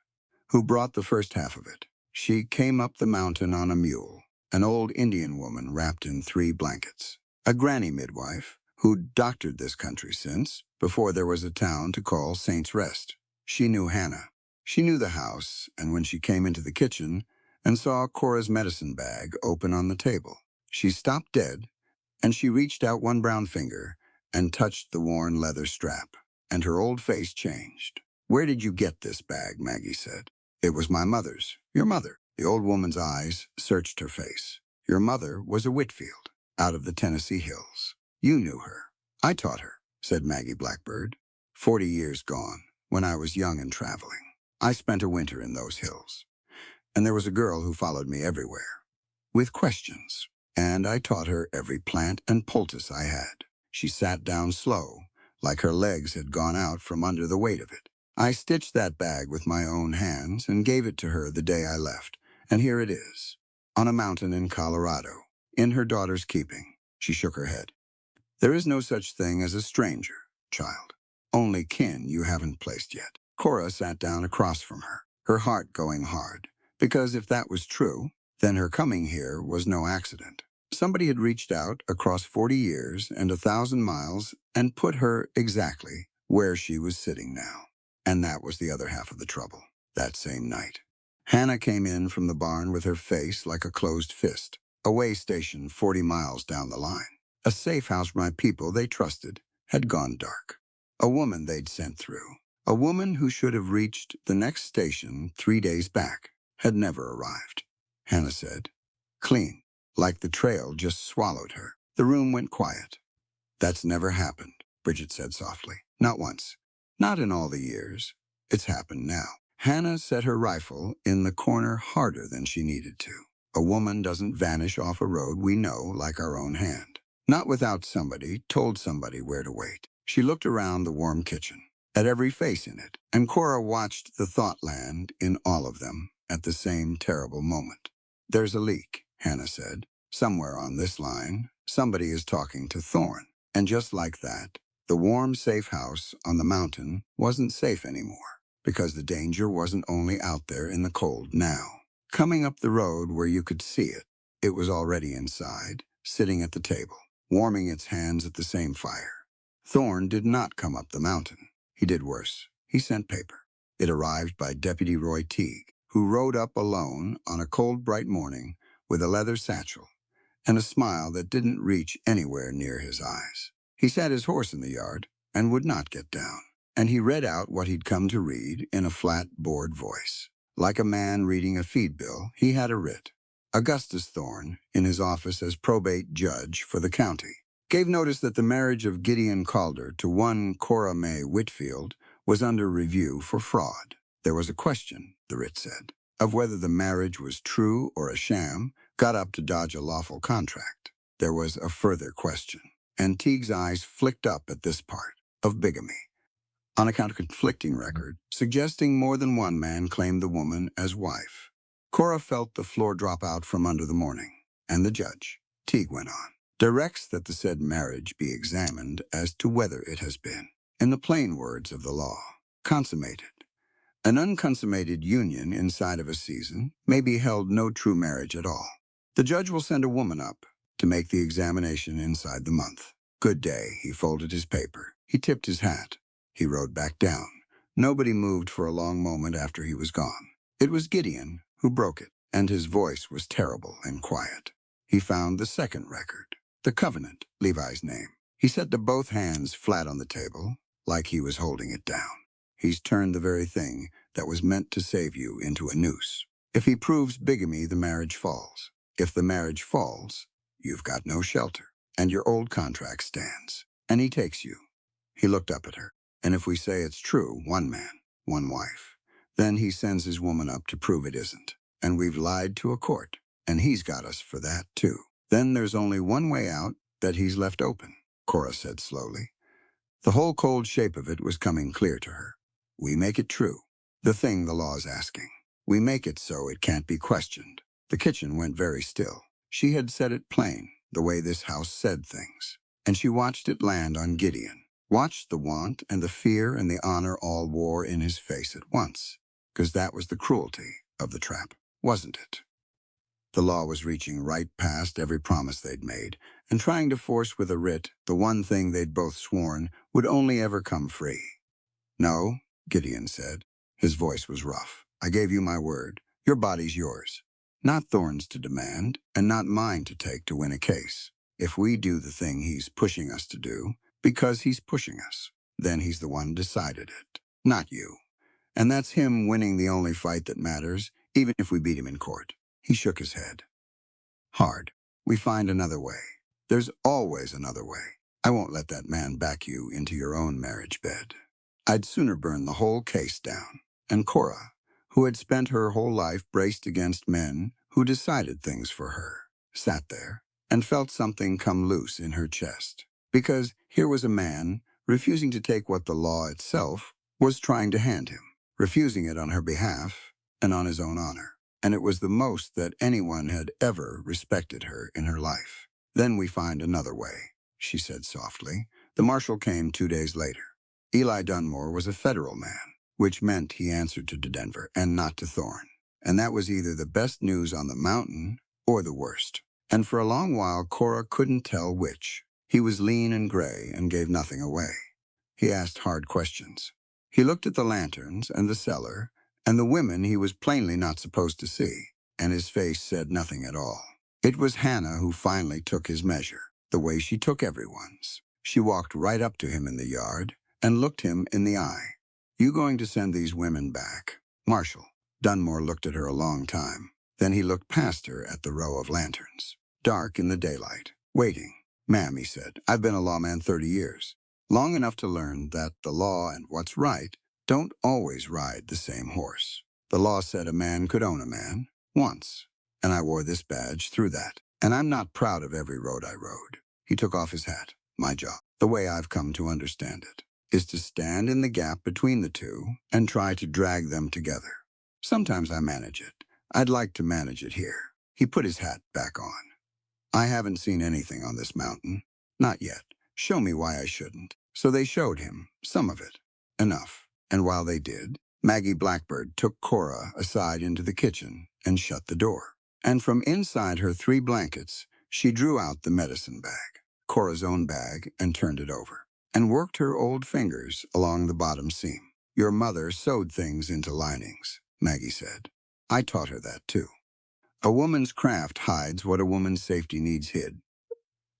who brought the first half of it. She came up the mountain on a mule, an old Indian woman wrapped in 3 blankets. A granny midwife who'd doctored this country since, before there was a town to call Saint's Rest. She knew Hannah. She knew the house, and when she came into the kitchen and saw Cora's medicine bag open on the table, she stopped dead, and she reached out one brown finger and touched the worn leather strap, and her old face changed. "Where did you get this bag?" Maggie said. "It was my mother's." "Your mother?" The old woman's eyes searched her face. "Your mother was a Whitfield, out of the Tennessee hills. You knew her." "I taught her," said Maggie Blackbird. 40 years gone, when I was young and traveling. I spent a winter in those hills. And there was a girl who followed me everywhere, with questions. And I taught her every plant and poultice I had. She sat down slow, like her legs had gone out from under the weight of it. I stitched that bag with my own hands and gave it to her the day I left. And here it is, on a mountain in Colorado, in her daughter's keeping. She shook her head. "There is no such thing as a stranger, child. Only kin you haven't placed yet." Cora sat down across from her heart going hard, because if that was true, then her coming here was no accident. Somebody had reached out across 40 years and 1,000 miles and put her exactly where she was sitting now. And that was the other half of the trouble, that same night. Hannah came in from the barn with her face like a closed fist, a way station 40 miles down the line. A safe house my people they trusted had gone dark. A woman they'd sent through, a woman who should have reached the next station 3 days back, had never arrived. Hannah said, "Clean, like the trail just swallowed her." The room went quiet. "That's never happened," Bridget said softly. "Not once. Not in all the years. It's happened now." Hannah set her rifle in the corner harder than she needed to. A woman doesn't vanish off a road we know like our own hand. Not without somebody told somebody where to wait. She looked around the warm kitchen, at every face in it, and Cora watched the thought land in all of them at the same terrible moment. "There's a leak," Hannah said. "Somewhere on this line, somebody is talking to Thorne." And just like that, the warm, safe house on the mountain wasn't safe anymore, because the danger wasn't only out there in the cold now. Coming up the road where you could see it, it was already inside, sitting at the table, warming its hands at the same fire. Thorne did not come up the mountain. He did worse. He sent paper. It arrived by Deputy Roy Teague, who rode up alone on a cold, bright morning with a leather satchel and a smile that didn't reach anywhere near his eyes. He sat his horse in the yard and would not get down, and he read out what he'd come to read in a flat, bored voice. Like a man reading a feed bill, he had a writ. Augustus Thorne, in his office as probate judge for the county, gave notice that the marriage of Gideon Calder to one Cora May Whitfield was under review for fraud. There was a question, the writ said, of whether the marriage was true or a sham, got up to dodge a lawful contract. There was a further question, and Teague's eyes flicked up at this part, of bigamy, on account of conflicting record, suggesting more than one man claimed the woman as wife. Cora felt the floor drop out from under the morning, and the judge, Teague went on, directs that the said marriage be examined as to whether it has been, in the plain words of the law, consummated. An unconsummated union inside of a season may be held no true marriage at all. The judge will send a woman up to make the examination inside the month. Good day. He folded his paper. He tipped his hat. He rode back down. Nobody moved for a long moment after he was gone. It was Gideon who broke it, and his voice was terrible and quiet. He found the second record, the covenant, Levi's name. He set the both hands flat on the table, like he was holding it down. He's turned the very thing that was meant to save you into a noose. If he proves bigamy, the marriage falls. If the marriage falls, you've got no shelter, and your old contract stands. And he takes you. He looked up at her. And if we say it's true, one man, one wife, then he sends his woman up to prove it isn't. And we've lied to a court, and he's got us for that, too. Then there's only one way out that he's left open, Cora said slowly. The whole cold shape of it was coming clear to her. We make it true. The thing the law's asking. We make it so it can't be questioned. The kitchen went very still. She had said it plain, the way this house said things. And she watched it land on Gideon. Watched the want and the fear and the honor all war in his face at once. Because that was the cruelty of the trap, wasn't it? The law was reaching right past every promise they'd made, and trying to force with a writ the one thing they'd both sworn would only ever come free. No, Gideon said. His voice was rough. I gave you my word. Your body's yours. Not Thorne's to demand, and not mine to take to win a case. If we do the thing he's pushing us to do, because he's pushing us, then he's the one decided it, not you. And that's him winning the only fight that matters, even if we beat him in court. He shook his head. Hard. We find another way. There's always another way. I won't let that man back you into your own marriage bed. I'd sooner burn the whole case down. And Cora, who had spent her whole life braced against men who decided things for her, sat there and felt something come loose in her chest. Because here was a man refusing to take what the law itself was trying to hand him, refusing it on her behalf and on his own honor. And it was the most that anyone had ever respected her in her life. Then we find another way, she said softly. The marshal came 2 days later. Eli Dunmore was a federal man, which meant he answered to Denver and not to Thorne. And that was either the best news on the mountain or the worst. And for a long while, Cora couldn't tell which. He was lean and gray and gave nothing away. He asked hard questions. He looked at the lanterns and the cellar and the women he was plainly not supposed to see, and his face said nothing at all. It was Hannah who finally took his measure, the way she took everyone's. She walked right up to him in the yard and looked him in the eye. You going to send these women back? Marshal. Dunmore looked at her a long time. Then he looked past her at the row of lanterns, dark in the daylight, waiting. Ma'am, he said, I've been a lawman 30 years. Long enough to learn that the law and what's right don't always ride the same horse. The law said a man could own a man, once, and I wore this badge through that. And I'm not proud of every road I rode. He took off his hat. My job, the way I've come to understand it, is to stand in the gap between the two and try to drag them together. Sometimes I manage it. I'd like to manage it here. He put his hat back on. I haven't seen anything on this mountain. Not yet. Show me why I shouldn't. So they showed him, some of it. Enough. And while they did, Maggie Blackbird took Cora aside into the kitchen and shut the door. And from inside her 3 blankets, she drew out the medicine bag, Cora's own bag, and turned it over, and worked her old fingers along the bottom seam. Your mother sewed things into linings, Maggie said. I taught her that, too. A woman's craft hides what a woman's safety needs hid.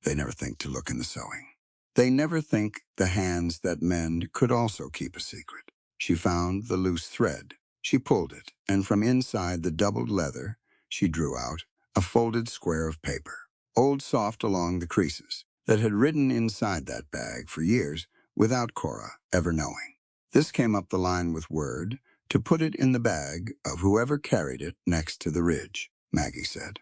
They never think to look in the sewing. They never think the hands that mend could also keep a secret. She found the loose thread. She pulled it, and from inside the doubled leather, she drew out a folded square of paper, old soft along the creases, that had ridden inside that bag for years without Cora ever knowing. This came up the line with word to put it in the bag of whoever carried it next to the ridge, Maggie said.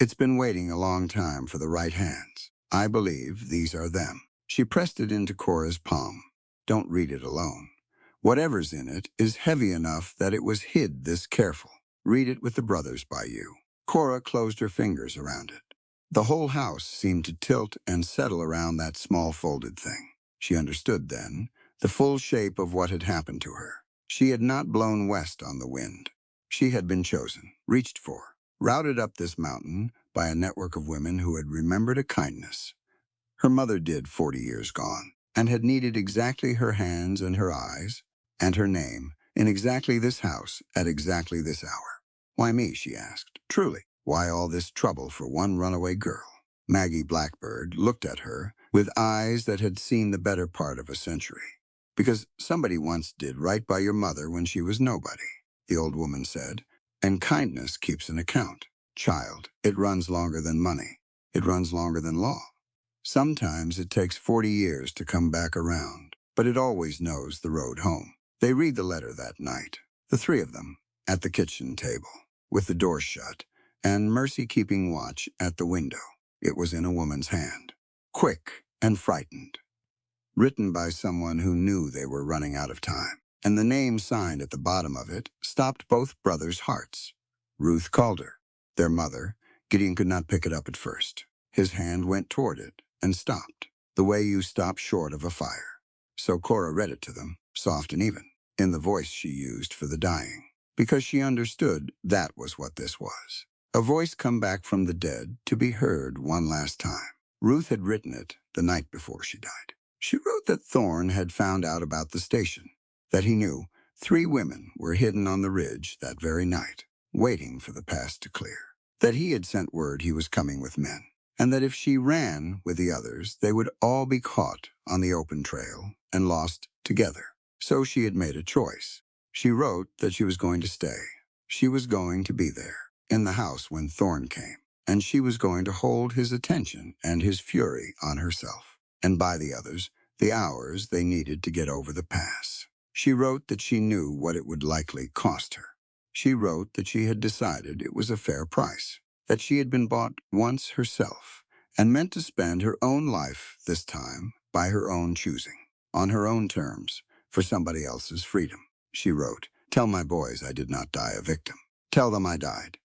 It's been waiting a long time for the right hands. I believe these are them. She pressed it into Cora's palm. Don't read it alone. Whatever's in it is heavy enough that it was hid this careful. Read it with the brothers by you. Cora closed her fingers around it. The whole house seemed to tilt and settle around that small folded thing. She understood then the full shape of what had happened to her. She had not blown west on the wind. She had been chosen, reached for, routed up this mountain by a network of women who had remembered a kindness her mother did 40 years gone, and had needed exactly her hands and her eyes and her name in exactly this house at exactly this hour. Why me, she asked. Truly, why all this trouble for one runaway girl? Maggie Blackbird looked at her with eyes that had seen the better part of a century. Because somebody once did right by your mother when she was nobody, the old woman said, and kindness keeps an account. Child, it runs longer than money. It runs longer than law. Sometimes it takes 40 years to come back around. but it always knows the road home. They read the letter that night, the three of them, at the kitchen table, with the door shut, and Mercy keeping watch at the window. It was in a woman's hand, quick and frightened, written by someone who knew they were running out of time. And the name signed at the bottom of it stopped both brothers' hearts. Ruth Calder, their mother. Gideon could not pick it up at first. His hand went toward it and stopped, the way you stop short of a fire. So Cora read it to them, soft and even, in the voice she used for the dying, because she understood that was what this was. A voice come back from the dead to be heard one last time. Ruth had written it the night before she died. She wrote that Thorne had found out about the station, that he knew 3 women were hidden on the ridge that very night, waiting for the pass to clear, that he had sent word he was coming with men, and that if she ran with the others, they would all be caught on the open trail and lost together. So she had made a choice. She wrote that she was going to stay. She was going to be there, in the house when Thorne came, and she was going to hold his attention and his fury on herself, and buy the others the hours they needed to get over the pass. She wrote that she knew what it would likely cost her. She wrote that she had decided it was a fair price, that she had been bought once herself, and meant to spend her own life this time by her own choosing, on her own terms, for somebody else's freedom. She wrote, "Tell my boys I did not die a victim. Tell them I died.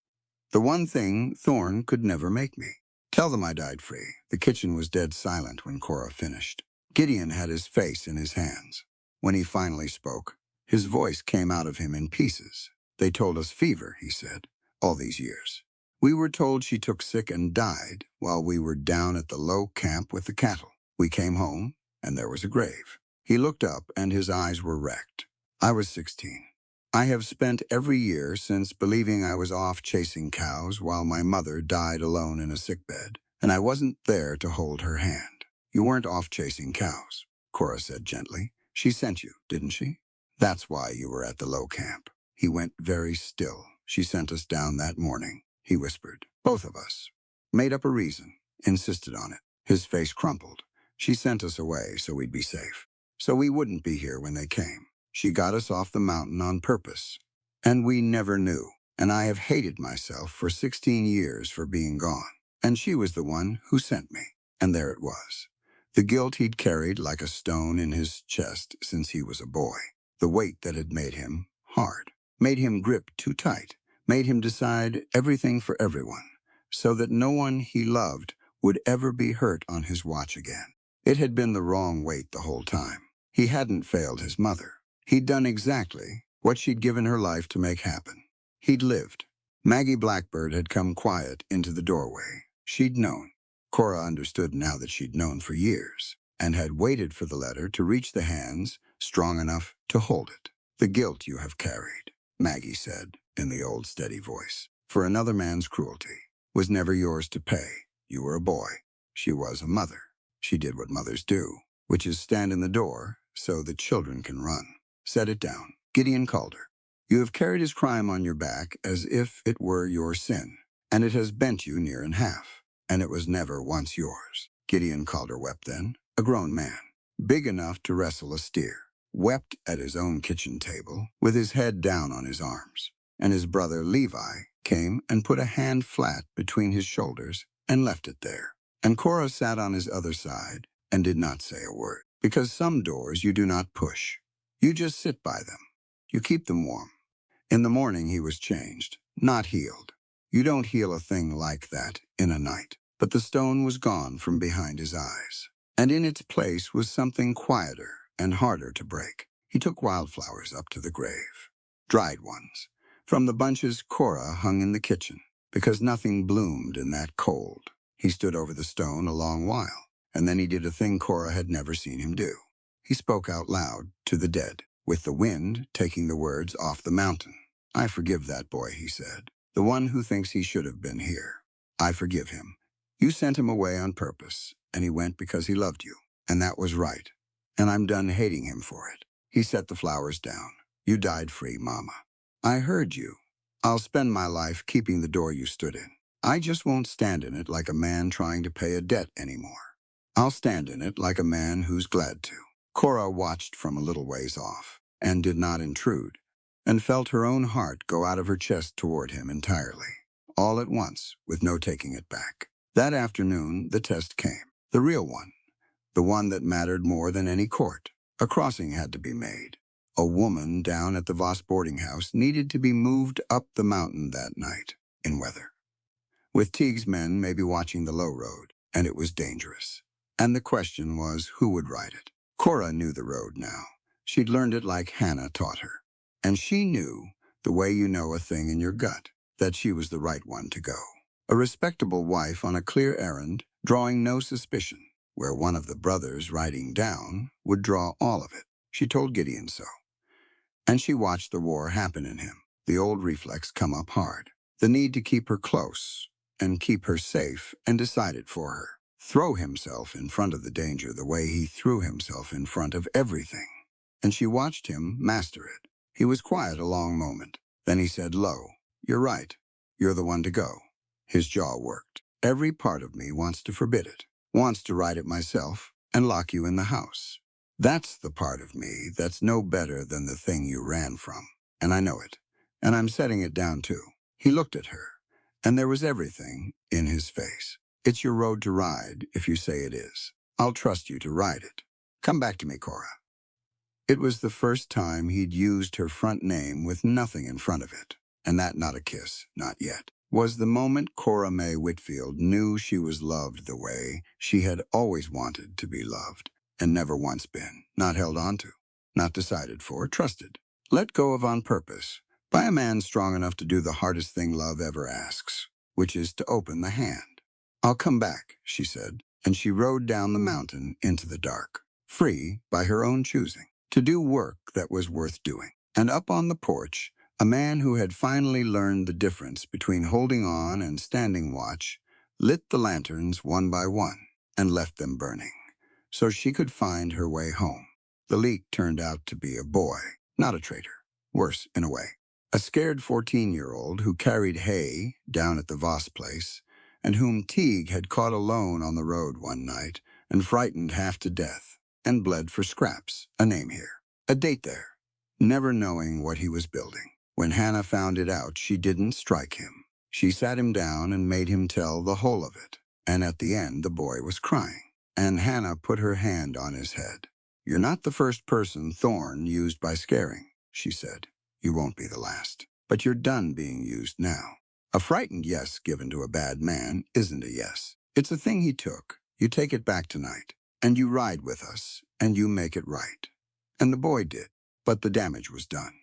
The one thing Thorne could never make me. Tell them I died free." The kitchen was dead silent when Cora finished. Gideon had his face in his hands. When he finally spoke, his voice came out of him in pieces. "They told us fever," he said, "all these years. We were told she took sick and died while we were down at the low camp with the cattle. We came home, and there was a grave." He looked up, and his eyes were wrecked. "I was 16. I have spent every year since believing I was off chasing cows while my mother died alone in a sickbed, and I wasn't there to hold her hand." "You weren't off chasing cows," Cora said gently. "She sent you, didn't she? That's why you were at the low camp." He went very still. "She sent us down that morning," he whispered. "Both of us. Made up a reason. Insisted on it." His face crumpled. "She sent us away so we'd be safe, so we wouldn't be here when they came. She got us off the mountain on purpose. And we never knew. And I have hated myself for 16 years for being gone. And she was the one who sent me." And there it was. The guilt he'd carried like a stone in his chest since he was a boy. The weight that had made him hard, made him grip too tight, made him decide everything for everyone, so that no one he loved would ever be hurt on his watch again. It had been the wrong weight the whole time. He hadn't failed his mother. He'd done exactly what she'd given her life to make happen. He'd lived. Maggie Blackbird had come quiet into the doorway. She'd known. Cora understood now that she'd known for years, and had waited for the letter to reach the hands strong enough to hold it. "The guilt you have carried," Maggie said, in the old steady voice, "for another man's cruelty, was never yours to pay. You were a boy. She was a mother. She did what mothers do, which is stand in the door so the children can run. Set it down. Gideon Calder. You have carried his crime on your back as if it were your sin, and it has bent you near in half, and it was never once yours." Gideon Calder wept then, a grown man, big enough to wrestle a steer, wept at his own kitchen table with his head down on his arms, and his brother Levi came and put a hand flat between his shoulders and left it there. And Cora sat on his other side and did not say a word, because some doors you do not push. You just sit by them. You keep them warm. In the morning he was changed, not healed. You don't heal a thing like that in a night. But the stone was gone from behind his eyes, and in its place was something quieter and harder to break. He took wildflowers up to the grave, dried ones, from the bunches Cora hung in the kitchen, because nothing bloomed in that cold. He stood over the stone a long while, and then he did a thing Cora had never seen him do. He spoke out loud to the dead, with the wind taking the words off the mountain. "I forgive that boy," he said, "the one who thinks he should have been here. I forgive him. You sent him away on purpose, and he went because he loved you, and that was right, and I'm done hating him for it." He set the flowers down. "You died free, Mama. I heard you. I'll spend my life keeping the door you stood in. I just won't stand in it like a man trying to pay a debt anymore. I'll stand in it like a man who's glad to." Cora watched from a little ways off, and did not intrude, and felt her own heart go out of her chest toward him entirely, all at once, with no taking it back. That afternoon, the test came, the real one, the one that mattered more than any court. A crossing had to be made. A woman down at the Voss boarding house needed to be moved up the mountain that night, in weather, with Teague's men maybe watching the low road, and it was dangerous. And the question was, who would ride it? Cora knew the road now. She'd learned it like Hannah taught her. And she knew, the way you know a thing in your gut, that she was the right one to go. A respectable wife on a clear errand, drawing no suspicion, where one of the brothers riding down would draw all of it. She told Gideon so. And she watched the war happen in him, the old reflex come up hard. The need to keep her close, and keep her safe, and decide it for her. Throw himself in front of the danger the way he threw himself in front of everything. And she watched him master it. He was quiet a long moment. Then he said low, "You're right. You're the one to go." His jaw worked. "Every part of me wants to forbid it, wants to ride it myself, and lock you in the house. That's the part of me that's no better than the thing you ran from. And I know it. And I'm setting it down too." He looked at her, and there was everything in his face. "It's your road to ride, if you say it is. I'll trust you to ride it. Come back to me, Cora." It was the first time he'd used her front name with nothing in front of it, and that not a kiss, not yet, was the moment Cora May Whitfield knew she was loved the way she had always wanted to be loved, and never once been, not held on to, not decided for, trusted, let go of on purpose, by a man strong enough to do the hardest thing love ever asks, which is to open the hand. "I'll come back," she said, and she rode down the mountain into the dark, free by her own choosing, to do work that was worth doing. And up on the porch, a man who had finally learned the difference between holding on and standing watch lit the lanterns one by one and left them burning, so she could find her way home. The leak turned out to be a boy, not a traitor, worse in a way. A scared 14-year-old who carried hay down at the Voss place, and whom Teague had caught alone on the road one night and frightened half to death, and bled for scraps, a name here, a date there, never knowing what he was building. When Hannah found it out, she didn't strike him. She sat him down and made him tell the whole of it, and at the end the boy was crying, and Hannah put her hand on his head. "You're not the first person Thorne used by scaring," she said. "You won't be the last. But you're done being used now. A frightened yes given to a bad man isn't a yes. It's a thing he took. You take it back tonight, and you ride with us, and you make it right." And the boy did, but the damage was done.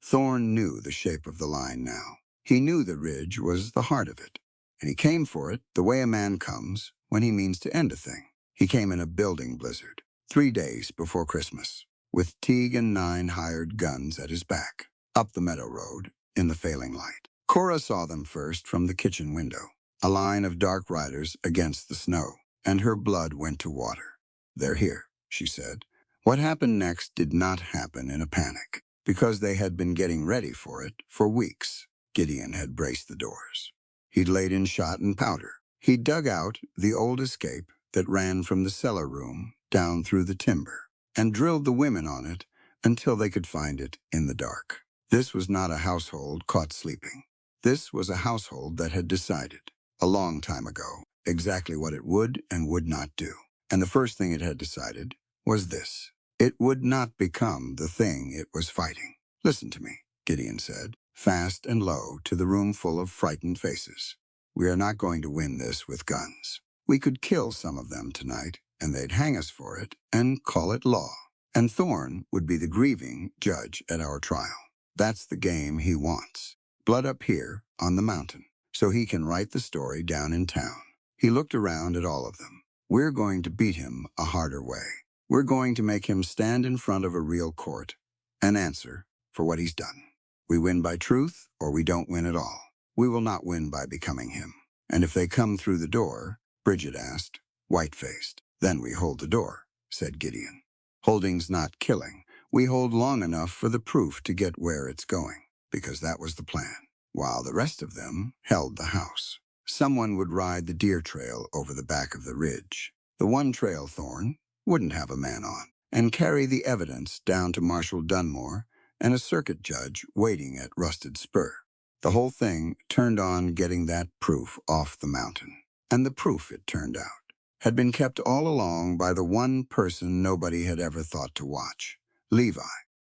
Thorne knew the shape of the line now. He knew the ridge was the heart of it, and he came for it the way a man comes when he means to end a thing. He came in a building blizzard, 3 days before Christmas, with Teague and 9 hired guns at his back, up the meadow road, in the failing light. Cora saw them first from the kitchen window, a line of dark riders against the snow, and her blood went to water. "They're here," she said. What happened next did not happen in a panic, because they had been getting ready for it for weeks. Gideon had braced the doors. He'd laid in shot and powder. He'd dug out the old escape that ran from the cellar room down through the timber, and drilled the women on it until they could find it in the dark. This was not a household caught sleeping. This was a household that had decided, a long time ago, exactly what it would and would not do. And the first thing it had decided was this: it would not become the thing it was fighting. "Listen to me," Gideon said, fast and low, to the room full of frightened faces. "We are not going to win this with guns. We could kill some of them tonight, and they'd hang us for it and call it law. And Thorne would be the grieving judge at our trial. That's the game he wants. Blood up here on the mountain, so he can write the story down in town." He looked around at all of them. "We're going to beat him a harder way. We're going to make him stand in front of a real court and answer for what he's done. We win by truth, or we don't win at all. We will not win by becoming him. And if they come through the door," Bridget asked, white-faced. "Then we hold the door," said Gideon. "Holding's not killing. We hold long enough for the proof to get where it's going, because that was the plan, while the rest of them held the house. Someone would ride the deer trail over the back of the ridge, the one trail Thorne wouldn't have a man on, and carry the evidence down to Marshal Dunmore and a circuit judge waiting at Rusted Spur. The whole thing turned on getting that proof off the mountain. And the proof, it turned out, had been kept all along by the one person nobody had ever thought to watch, Levi.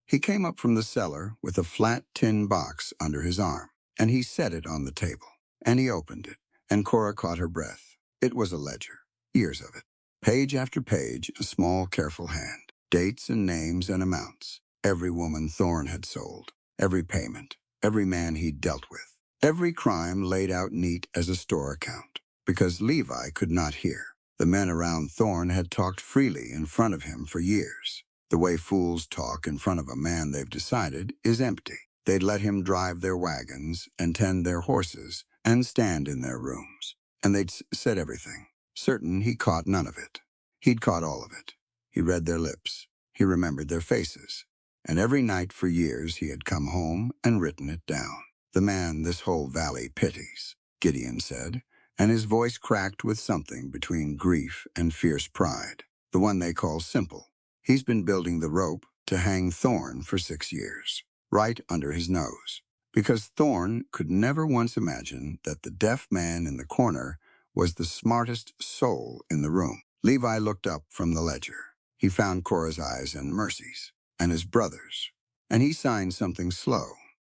He came up from the cellar with a flat tin box under his arm, and he set it on the table. And he opened it, and Cora caught her breath. It was a ledger, years of it. Page after page, a small, careful hand. Dates and names and amounts. Every woman Thorne had sold. Every payment. Every man he'd dealt with. Every crime laid out neat as a store account. Because Levi could not hear. The men around Thorne had talked freely in front of him for years. The way fools talk in front of a man they've decided is empty. They'd let him drive their wagons and tend their horses and stand in their rooms. And they'd said everything. Certain he caught none of it. He'd caught all of it. He read their lips. He remembered their faces. And every night for years he had come home and written it down. The man this whole valley pities, Gideon said, and his voice cracked with something between grief and fierce pride. The one they call Simple. He's been building the rope to hang Thorne for 6 years, right under his nose. Because Thorne could never once imagine that the deaf man in the corner was the smartest soul in the room. Levi looked up from the ledger. He found Cora's eyes and Mercy's, and his brother's, and he signed something slow,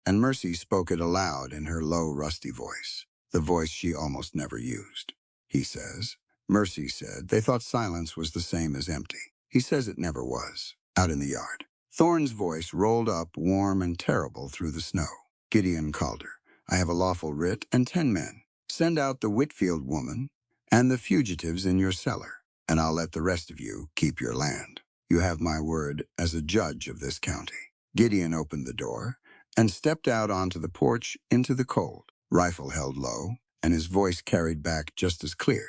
and Mercy spoke it aloud in her low, rusty voice, the voice she almost never used. He says, Mercy said they thought silence was the same as empty. He says it never was, out in the yard. Thorne's voice rolled up warm and terrible through the snow. Gideon called her. I have a lawful writ and 10 men. Send out the Whitfield woman and the fugitives in your cellar, and I'll let the rest of you keep your land. You have my word as a judge of this county. Gideon opened the door and stepped out onto the porch into the cold, rifle held low, and his voice carried back just as clear.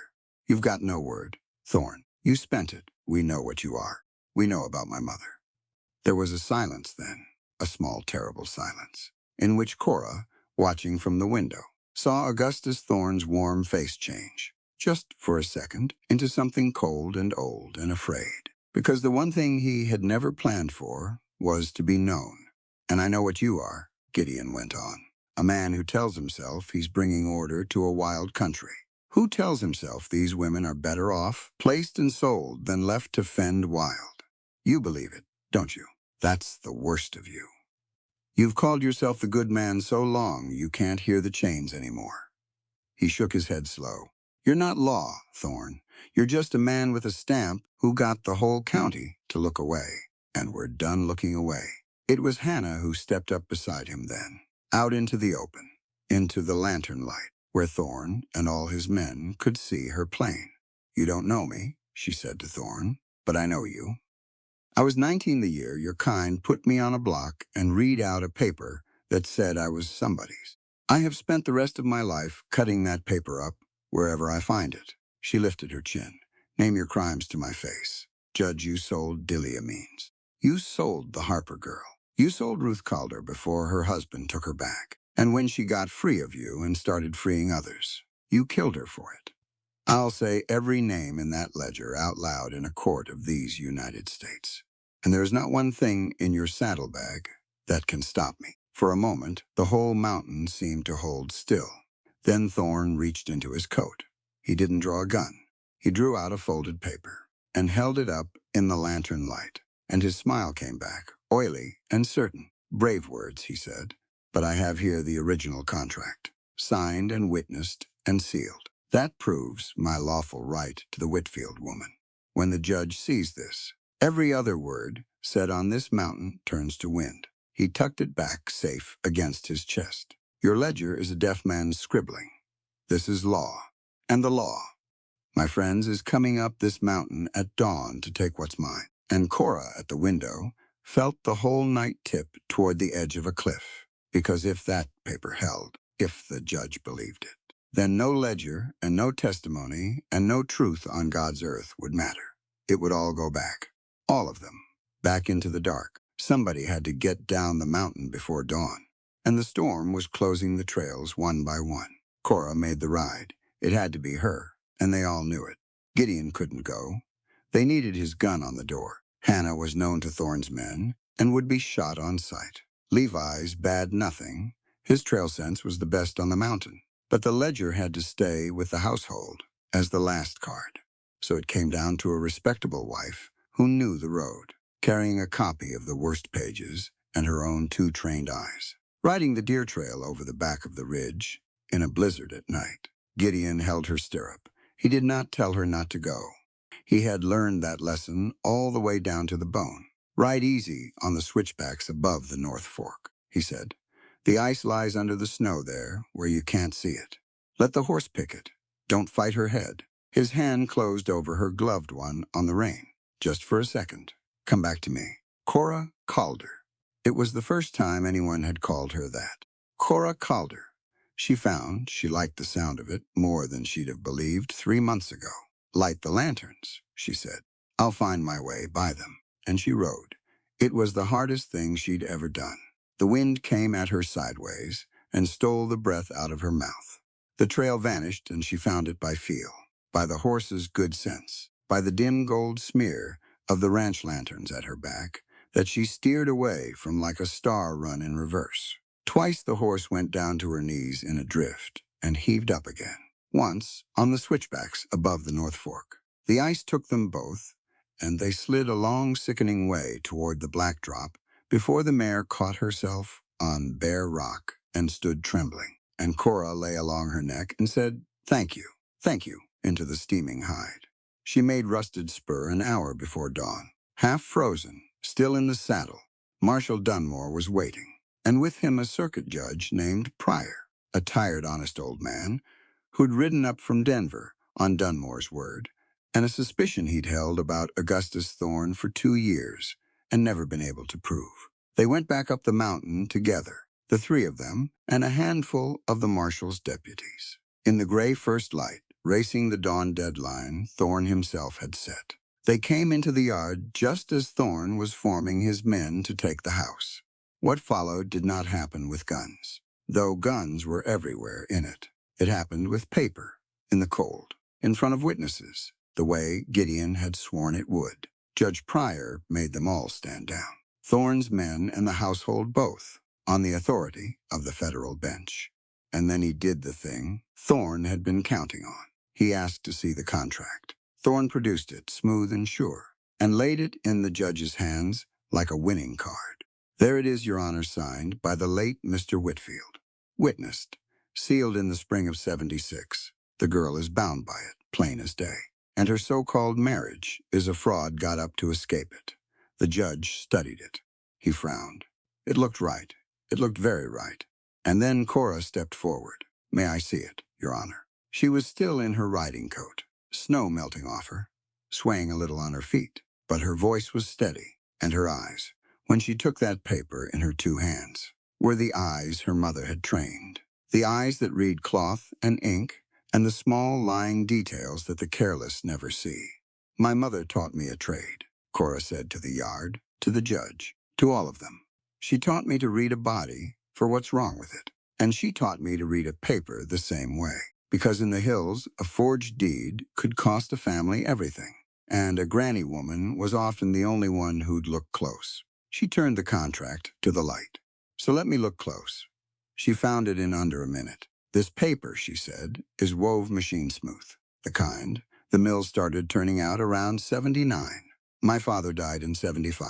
You've got no word, Thorne. You spent it. We know what you are. We know about my mother. There was a silence then, a small, terrible silence, in which Cora, watching from the window, saw Augustus Thorne's warm face change, just for a second, into something cold and old and afraid. Because the one thing he had never planned for was to be known. And I know what you are, Gideon went on. A man who tells himself he's bringing order to a wild country. Who tells himself these women are better off, placed and sold, than left to fend wild. You believe it, don't you? That's the worst of you. You've called yourself the good man so long you can't hear the chains anymore. He shook his head slow. You're not law, Thorne. You're just a man with a stamp who got the whole county to look away. And we're done looking away. It was Hannah who stepped up beside him then, out into the open, into the lantern light, where Thorne and all his men could see her plain. You don't know me, she said to Thorne, but I know you. I was 19 the year your kind put me on a block and read out a paper that said I was somebody's. I have spent the rest of my life cutting that paper up wherever I find it. She lifted her chin. Name your crimes to my face. Judge, you sold Delia Means. You sold the Harper girl. You sold Ruth Calder before her husband took her back. And when she got free of you and started freeing others, you killed her for it. I'll say every name in that ledger out loud in a court of these United States. And there's not one thing in your saddlebag that can stop me. For a moment, the whole mountain seemed to hold still. Then Thorne reached into his coat. He didn't draw a gun. He drew out a folded paper and held it up in the lantern light. And his smile came back, oily and certain. Brave words, he said. But I have here the original contract, signed and witnessed and sealed. That proves my lawful right to the Whitfield woman. When the judge sees this, every other word said on this mountain turns to wind. He tucked it back safe against his chest. Your ledger is a deaf man's scribbling. This is law. And the law, my friends, is coming up this mountain at dawn to take what's mine. And Cora, at the window, felt the whole night tip toward the edge of a cliff. Because if that paper held, if the judge believed it, then no ledger and no testimony and no truth on God's earth would matter. It would all go back. All of them. Back into the dark. Somebody had to get down the mountain before dawn. And the storm was closing the trails one by one. Cora made the ride. It had to be her, and they all knew it. Gideon couldn't go. They needed his gun on the door. Hannah was known to Thorne's men and would be shot on sight. Levi's bad nothing. His trail sense was the best on the mountain. But the ledger had to stay with the household as the last card. So it came down to a respectable wife who knew the road, carrying a copy of the worst pages and her own two trained eyes. Riding the deer trail over the back of the ridge in a blizzard at night, Gideon held her stirrup. He did not tell her not to go. He had learned that lesson all the way down to the bone. Ride easy on the switchbacks above the North Fork, he said. The ice lies under the snow there, where you can't see it. Let the horse pick it. Don't fight her head. His hand closed over her gloved one on the rein. Just for a second. Come back to me. Cora Calder. It was the first time anyone had called her that. Cora Calder. She found she liked the sound of it more than she'd have believed 3 months ago. Light the lanterns, she said. I'll find my way by them. And she rode. It was the hardest thing she'd ever done. The wind came at her sideways and stole the breath out of her mouth. The trail vanished and she found it by feel, by the horse's good sense, by the dim gold smear of the ranch lanterns at her back that she steered away from like a star run in reverse. Twice the horse went down to her knees in a drift and heaved up again. Once, on the switchbacks above the North Fork. The ice took them both, and they slid a long, sickening way toward the black drop before the mare caught herself on bare rock and stood trembling. And Cora lay along her neck and said, thank you, into the steaming hide. She made Rusted Spur an hour before dawn. Half frozen, still in the saddle, Marshal Dunmore was waiting, and with him a circuit judge named Pryor, a tired, honest old man who'd ridden up from Denver on Dunmore's word, and a suspicion he'd held about Augustus Thorne for 2 years and never been able to prove. They went back up the mountain together, the 3 of them and a handful of the marshal's deputies. In the gray first light, racing the dawn deadline Thorne himself had set. They came into the yard just as Thorne was forming his men to take the house. What followed did not happen with guns, though guns were everywhere in it. It happened with paper, in the cold, in front of witnesses, the way Gideon had sworn it would. Judge Pryor made them all stand down. Thorne's men and the household both, on the authority of the federal bench. And then he did the thing Thorne had been counting on. He asked to see the contract. Thorne produced it, smooth and sure, and laid it in the judge's hands like a winning card. There it is, Your Honor, signed by the late Mr. Whitfield. Witnessed, sealed in the spring of '76. The girl is bound by it, plain as day. And her so-called marriage is a fraud got up to escape it. The judge studied it. He frowned. It looked right. It looked very right. And then Cora stepped forward. May I see it, Your Honor? She was still in her riding coat, snow melting off her, swaying a little on her feet. But her voice was steady, and her eyes, when she took that paper in her 2 hands, were the eyes her mother had trained. The eyes that read cloth and ink and the small lying details that the careless never see. My mother taught me a trade, Cora said to the yard, to the judge, to all of them. She taught me to read a body for what's wrong with it. And she taught me to read a paper the same way. Because in the hills, a forged deed could cost a family everything. And a granny woman was often the only one who'd look close. She turned the contract to the light. So let me look close. She found it in under a minute. This paper, she said, is wove machine smooth. The kind the mill started turning out around 79. My father died in 75.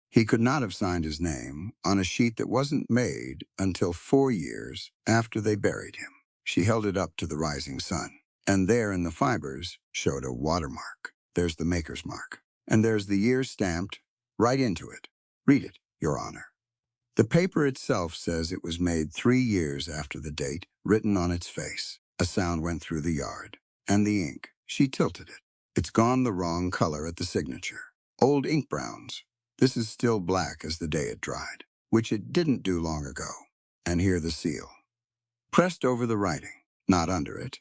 He could not have signed his name on a sheet that wasn't made until 4 years after they buried him. She held it up to the rising sun, and there in the fibers showed a watermark. There's the maker's mark, and there's the year stamped right into it. Read it, Your Honor. The paper itself says it was made 3 years after the date written on its face. A sound went through the yard, and the ink, she tilted it. It's gone the wrong color at the signature. Old ink browns. This is still black as the day it dried, which it didn't do long ago. And here the seal. Pressed over the writing, not under it,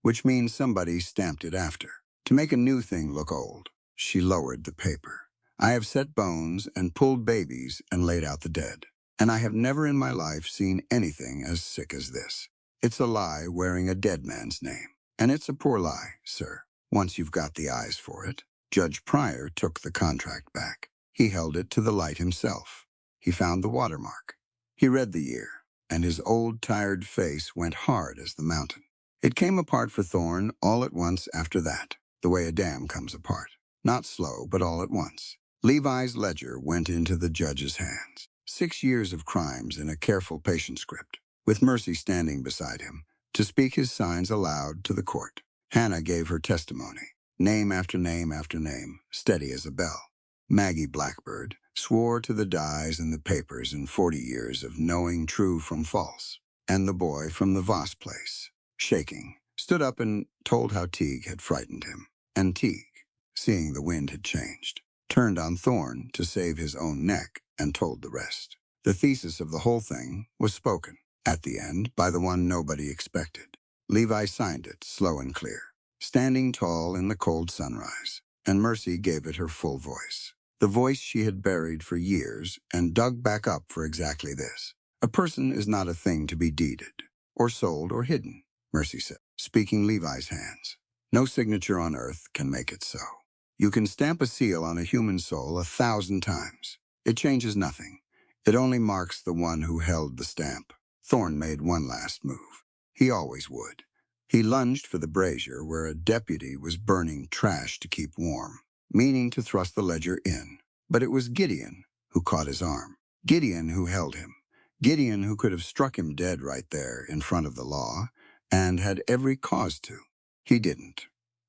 which means somebody stamped it after, to make a new thing look old. She lowered the paper. I have set bones and pulled babies and laid out the dead. And I have never in my life seen anything as sick as this. It's a lie wearing a dead man's name. And it's a poor lie, sir, once you've got the eyes for it. Judge Pryor took the contract back. He held it to the light himself. He found the watermark. He read the year, and his old, tired face went hard as the mountain. It came apart for Thorne all at once after that, the way a dam comes apart. Not slow, but all at once. Levi's ledger went into the judge's hands. 6 years of crimes in a careful patient script, with Mercy standing beside him to speak his signs aloud to the court. Hannah gave her testimony, name after name after name, steady as a bell. Maggie Blackbird swore to the dies and the papers and 40 years of knowing true from false. And the boy from the Voss place, shaking, stood up and told how Teague had frightened him. And Teague, seeing the wind had changed, turned on Thorne to save his own neck and told the rest. The thesis of the whole thing was spoken, at the end, by the one nobody expected. Levi signed it, slow and clear, standing tall in the cold sunrise, and Mercy gave it her full voice. The voice she had buried for years and dug back up for exactly this. A person is not a thing to be deeded, or sold, or hidden, Mercy said, speaking Levi's hands. No signature on earth can make it so. You can stamp a seal on a human soul 1,000 times. It changes nothing. It only marks the one who held the stamp. Thorne made one last move. He always would. He lunged for the brazier where a deputy was burning trash to keep warm, meaning to thrust the ledger in. But it was Gideon who caught his arm. Gideon who held him. Gideon who could have struck him dead right there in front of the law, and had every cause to. He didn't.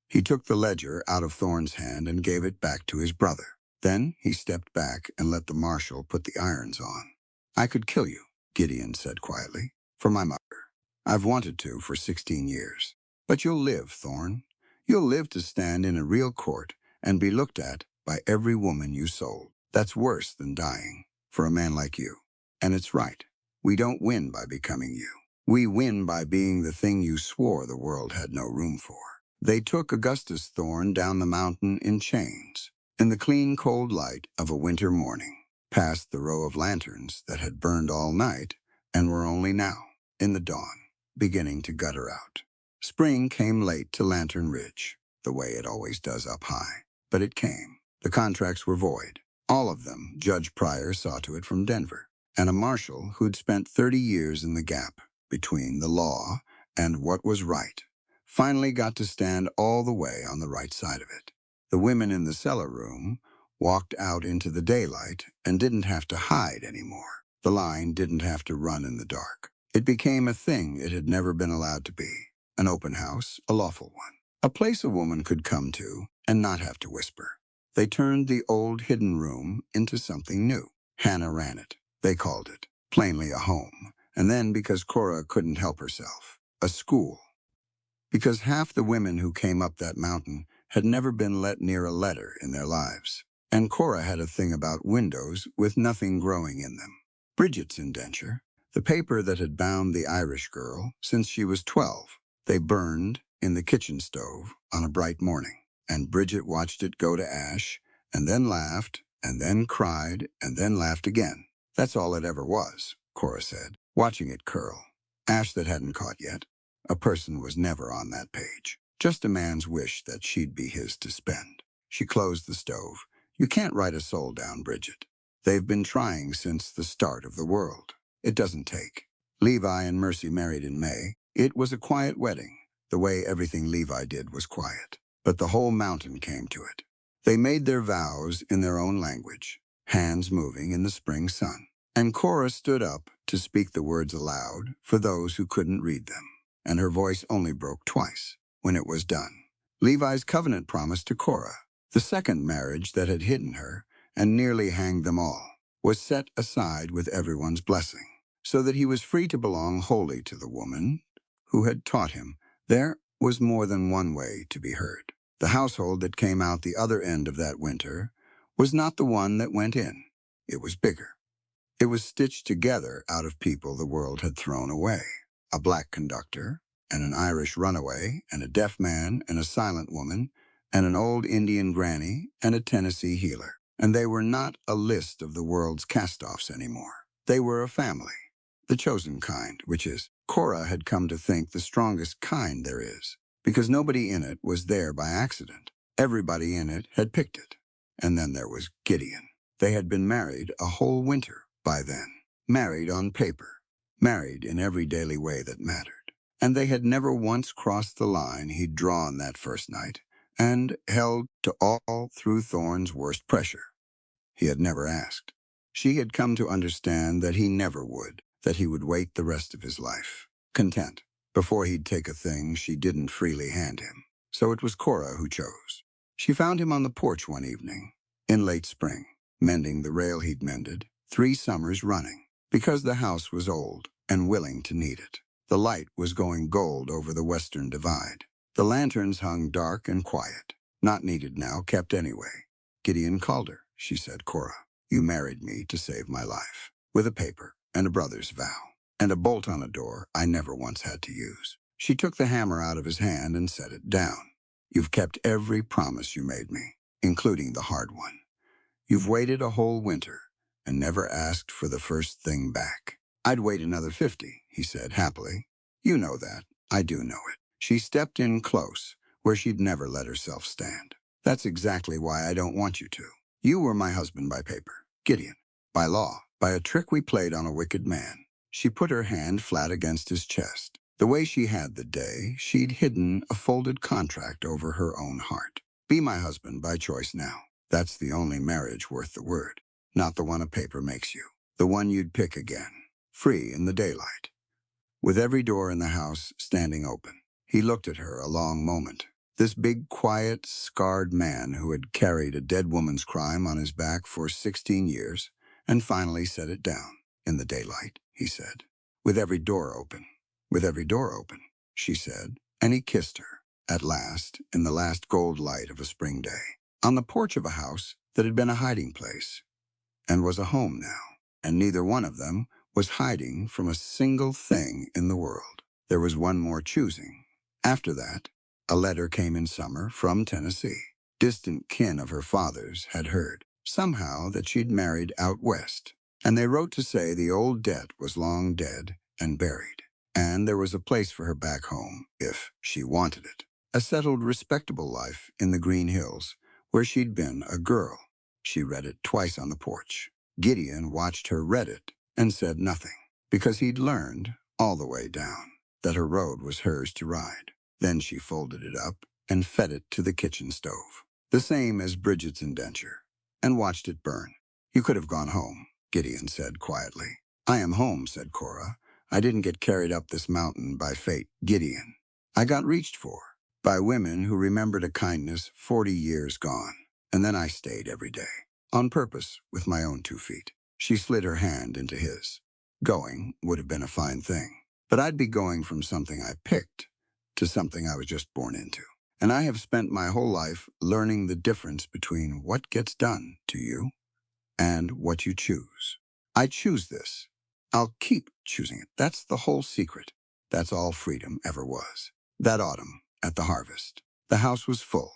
He took the ledger out of Thorne's hand and gave it back to his brother. Then he stepped back and let the marshal put the irons on. I could kill you, Gideon said quietly, for my mother. I've wanted to for 16 years. But you'll live, Thorne. You'll live to stand in a real court and be looked at by every woman you sold. That's worse than dying, for a man like you. And it's right. We don't win by becoming you. We win by being the thing you swore the world had no room for. They took Augustus Thorne down the mountain in chains, in the clean, cold light of a winter morning, past the row of lanterns that had burned all night and were only now, in the dawn, beginning to gutter out. Spring came late to Lantern Ridge, the way it always does up high. But it came. The contracts were void. All of them, Judge Pryor saw to it from Denver. And a marshal who'd spent 30 years in the gap between the law and what was right finally got to stand all the way on the right side of it. The women in the cellar room walked out into the daylight and didn't have to hide anymore. The line didn't have to run in the dark. It became a thing it had never been allowed to be. An open house, a lawful one. A place a woman could come to and not have to whisper. They turned the old hidden room into something new. Hannah ran it. They called it, plainly, a home. And then, because Cora couldn't help herself, a school. Because half the women who came up that mountain had never been let near a letter in their lives. And Cora had a thing about windows with nothing growing in them. Bridget's indenture, the paper that had bound the Irish girl since she was 12. They burned in the kitchen stove on a bright morning, and Bridget watched it go to ash, and then laughed, and then cried, and then laughed again. That's all it ever was, Cora said, watching it curl. Ash that hadn't caught yet. A person was never on that page. Just a man's wish that she'd be his to spend. She closed the stove. You can't write a soul down, Bridget. They've been trying since the start of the world. It doesn't take. Levi and Mercy married in May. It was a quiet wedding. The way everything Levi did was quiet. But the whole mountain came to it. They made their vows in their own language, hands moving in the spring sun. And Cora stood up to speak the words aloud for those who couldn't read them. And her voice only broke twice, when it was done. Levi's covenant promise to Cora, the second marriage that had hidden her and nearly hanged them all, was set aside with everyone's blessing, so that he was free to belong wholly to the woman who had taught him there was more than one way to be heard. The household that came out the other end of that winter was not the one that went in. It was bigger. It was stitched together out of people the world had thrown away. A black conductor, and an Irish runaway, and a deaf man, and a silent woman, and an old Indian granny, and a Tennessee healer. And they were not a list of the world's cast-offs anymore. They were a family. The chosen kind, which is, Cora had come to think, the strongest kind there is, because nobody in it was there by accident. Everybody in it had picked it. And then there was Gideon. They had been married a whole winter by then. Married on paper. Married in every daily way that mattered. And they had never once crossed the line he'd drawn that first night, and held to all through Thorne's worst pressure. He had never asked. She had come to understand that he never would, that he would wait the rest of his life, content, before he'd take a thing she didn't freely hand him. So it was Cora who chose. She found him on the porch one evening, in late spring, mending the rail he'd mended, 3 summers running, because the house was old and willing to need it. The light was going gold over the western divide. The lanterns hung dark and quiet, not needed now, kept anyway. Gideon called her. She said, "Cora, you married me to save my life, with a paper and a brother's vow, and a bolt on a door I never once had to use." She took the hammer out of his hand and set it down. "You've kept every promise you made me, including the hard one. You've waited a whole winter and never asked for the first thing back." "I'd wait another 50, he said happily. "You know that. I do know it." She stepped in close, where she'd never let herself stand. "That's exactly why I don't want you to. You were my husband by paper, Gideon. By law, by a trick we played on a wicked man." She put her hand flat against his chest. The way she had the day, she'd hidden a folded contract over her own heart. "Be my husband by choice now. That's the only marriage worth the word. Not the one a paper makes you. The one you'd pick again, free in the daylight." With every door in the house standing open, he looked at her a long moment. This big, quiet, scarred man who had carried a dead woman's crime on his back for 16 years, and finally set it down. "In the daylight," he said. "With every door open." "With every door open," she said, and he kissed her, at last, in the last gold light of a spring day, on the porch of a house that had been a hiding place, and was a home now, and neither one of them was hiding from a single thing in the world. There was one more choosing. After that, a letter came in summer from Tennessee. Distant kin of her father's had heard, somehow, that she'd married out west, and they wrote to say the old debt was long dead and buried, and there was a place for her back home, if she wanted it. A settled, respectable life in the Green Hills, where she'd been a girl. She read it twice on the porch. Gideon watched her read it and said nothing, because he'd learned, all the way down, that her road was hers to ride. Then she folded it up and fed it to the kitchen stove, the same as Bridget's indenture, and watched it burn. "You could have gone home," Gideon said quietly. "I am home," said Cora. "I didn't get carried up this mountain by fate, Gideon. I got reached for by women who remembered a kindness 40 years gone, and then I stayed every day, on purpose, with my own 2 feet." She slid her hand into his. "Going would have been a fine thing, but I'd be going from something I picked to something I was just born into. And I have spent my whole life learning the difference between what gets done to you and what you choose. I choose this. I'll keep choosing it. That's the whole secret. That's all freedom ever was." That autumn, at the harvest, the house was full.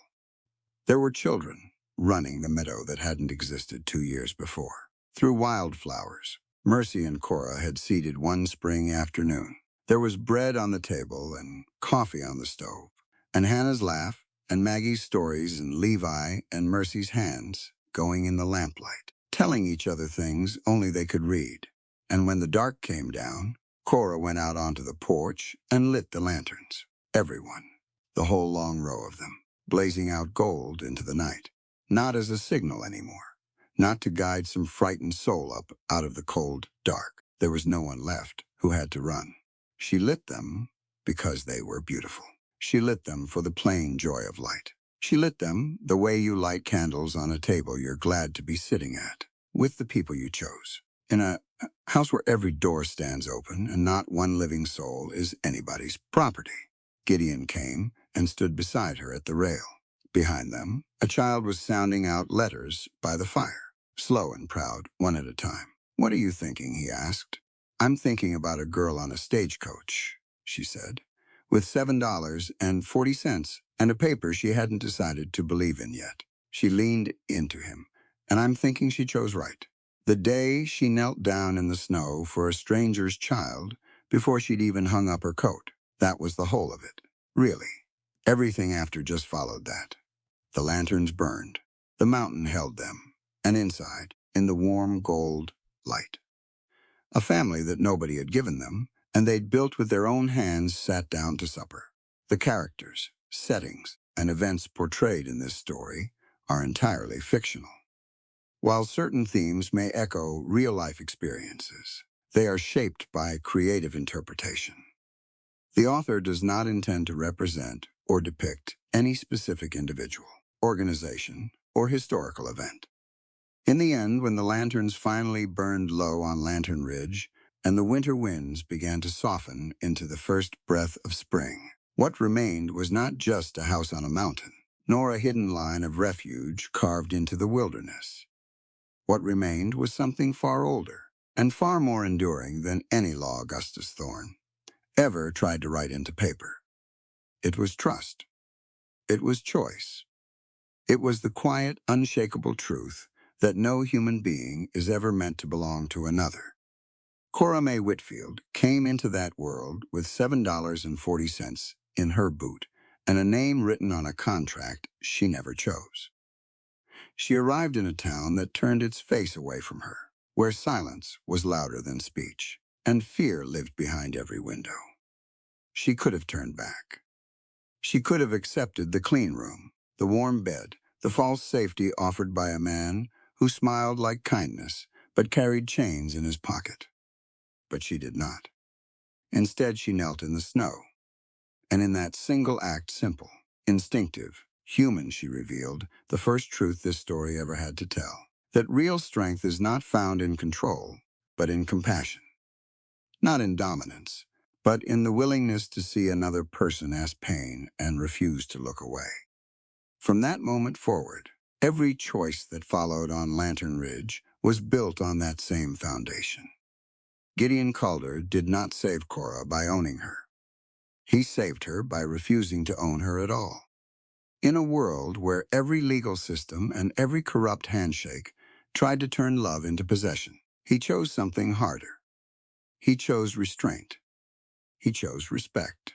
There were children running the meadow that hadn't existed 2 years before. Through wildflowers, Mercy and Cora had seeded one spring afternoon. There was bread on the table and coffee on the stove, and Hannah's laugh and Maggie's stories and Levi and Mercy's hands going in the lamplight, telling each other things only they could read. And when the dark came down, Cora went out onto the porch and lit the lanterns. Everyone, the whole long row of them, blazing out gold into the night. Not as a signal anymore. Not to guide some frightened soul up out of the cold dark. There was no one left who had to run. She lit them because they were beautiful. She lit them for the plain joy of light. She lit them the way you light candles on a table you're glad to be sitting at, with the people you chose. In a house where every door stands open and not one living soul is anybody's property. Gideon came and stood beside her at the rail. Behind them, a child was sounding out letters by the fire, slow and proud, one at a time. "What are you thinking?" he asked. "I'm thinking about a girl on a stagecoach," she said, "with $7.40 and a paper she hadn't decided to believe in yet." She leaned into him, and I'm thinking she chose right. The day she knelt down in the snow for a stranger's child before she'd even hung up her coat. That was the whole of it, really. Everything after just followed that. The lanterns burned. The mountain held them. And inside, in the warm gold light, a family that nobody had given them, and they'd built with their own hands, sat down to supper. The characters, settings, and events portrayed in this story are entirely fictional. While certain themes may echo real-life experiences, they are shaped by creative interpretation. The author does not intend to represent or depict any specific individual, organization, or historical event. In the end, when the lanterns finally burned low on Lantern Ridge and the winter winds began to soften into the first breath of spring, what remained was not just a house on a mountain, nor a hidden line of refuge carved into the wilderness. What remained was something far older and far more enduring than any law Augustus Thorne ever tried to write into paper. It was trust. It was choice. It was the quiet, unshakable truth that no human being is ever meant to belong to another. Cora May Whitfield came into that world with $7.40 in her boot and a name written on a contract she never chose. She arrived in a town that turned its face away from her, where silence was louder than speech, and fear lived behind every window. She could have turned back. She could have accepted the clean room, the warm bed, the false safety offered by a man who smiled like kindness but carried chains in his pocket. But she did not. Instead, she knelt in the snow. And in that single act, simple, instinctive, human, she revealed the first truth this story ever had to tell: that real strength is not found in control, but in compassion. Not in dominance, but in the willingness to see another person as pain and refuse to look away. From that moment forward, every choice that followed on Lantern Ridge was built on that same foundation. Gideon Calder did not save Cora by owning her. He saved her by refusing to own her at all. In a world where every legal system and every corrupt handshake tried to turn love into possession, he chose something harder. He chose restraint. He chose respect.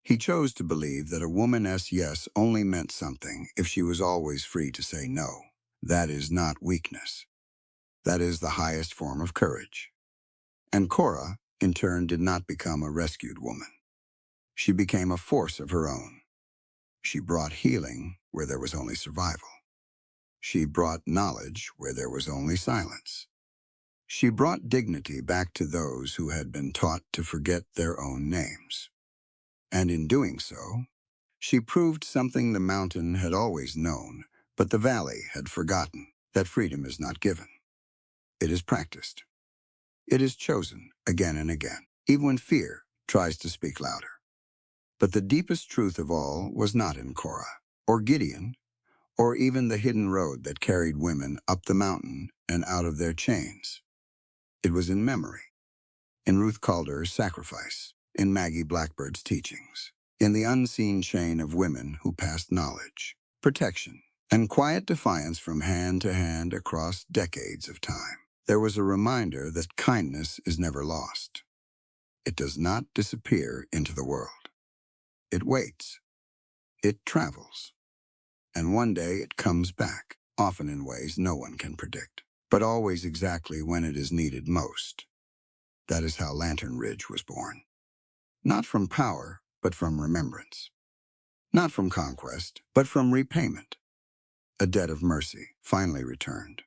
He chose to believe that a woman's yes only meant something if she was always free to say no. That is not weakness. That is the highest form of courage. And Cora, in turn, did not become a rescued woman. She became a force of her own. She brought healing where there was only survival. She brought knowledge where there was only silence. She brought dignity back to those who had been taught to forget their own names. And in doing so, she proved something the mountain had always known, but the valley had forgotten: that freedom is not given. It is practiced. It is chosen again and again, even when fear tries to speak louder. But the deepest truth of all was not in Cora, or Gideon, or even the hidden road that carried women up the mountain and out of their chains. It was in memory, in Ruth Calder's sacrifice, in Maggie Blackbird's teachings, in the unseen chain of women who passed knowledge, protection, and quiet defiance from hand to hand across decades of time. There was a reminder that kindness is never lost. It does not disappear into the world. It waits. It travels. And one day it comes back, often in ways no one can predict, but always exactly when it is needed most. That is how Lantern Ridge was born. Not from power, but from remembrance. Not from conquest, but from repayment. A debt of mercy finally returned.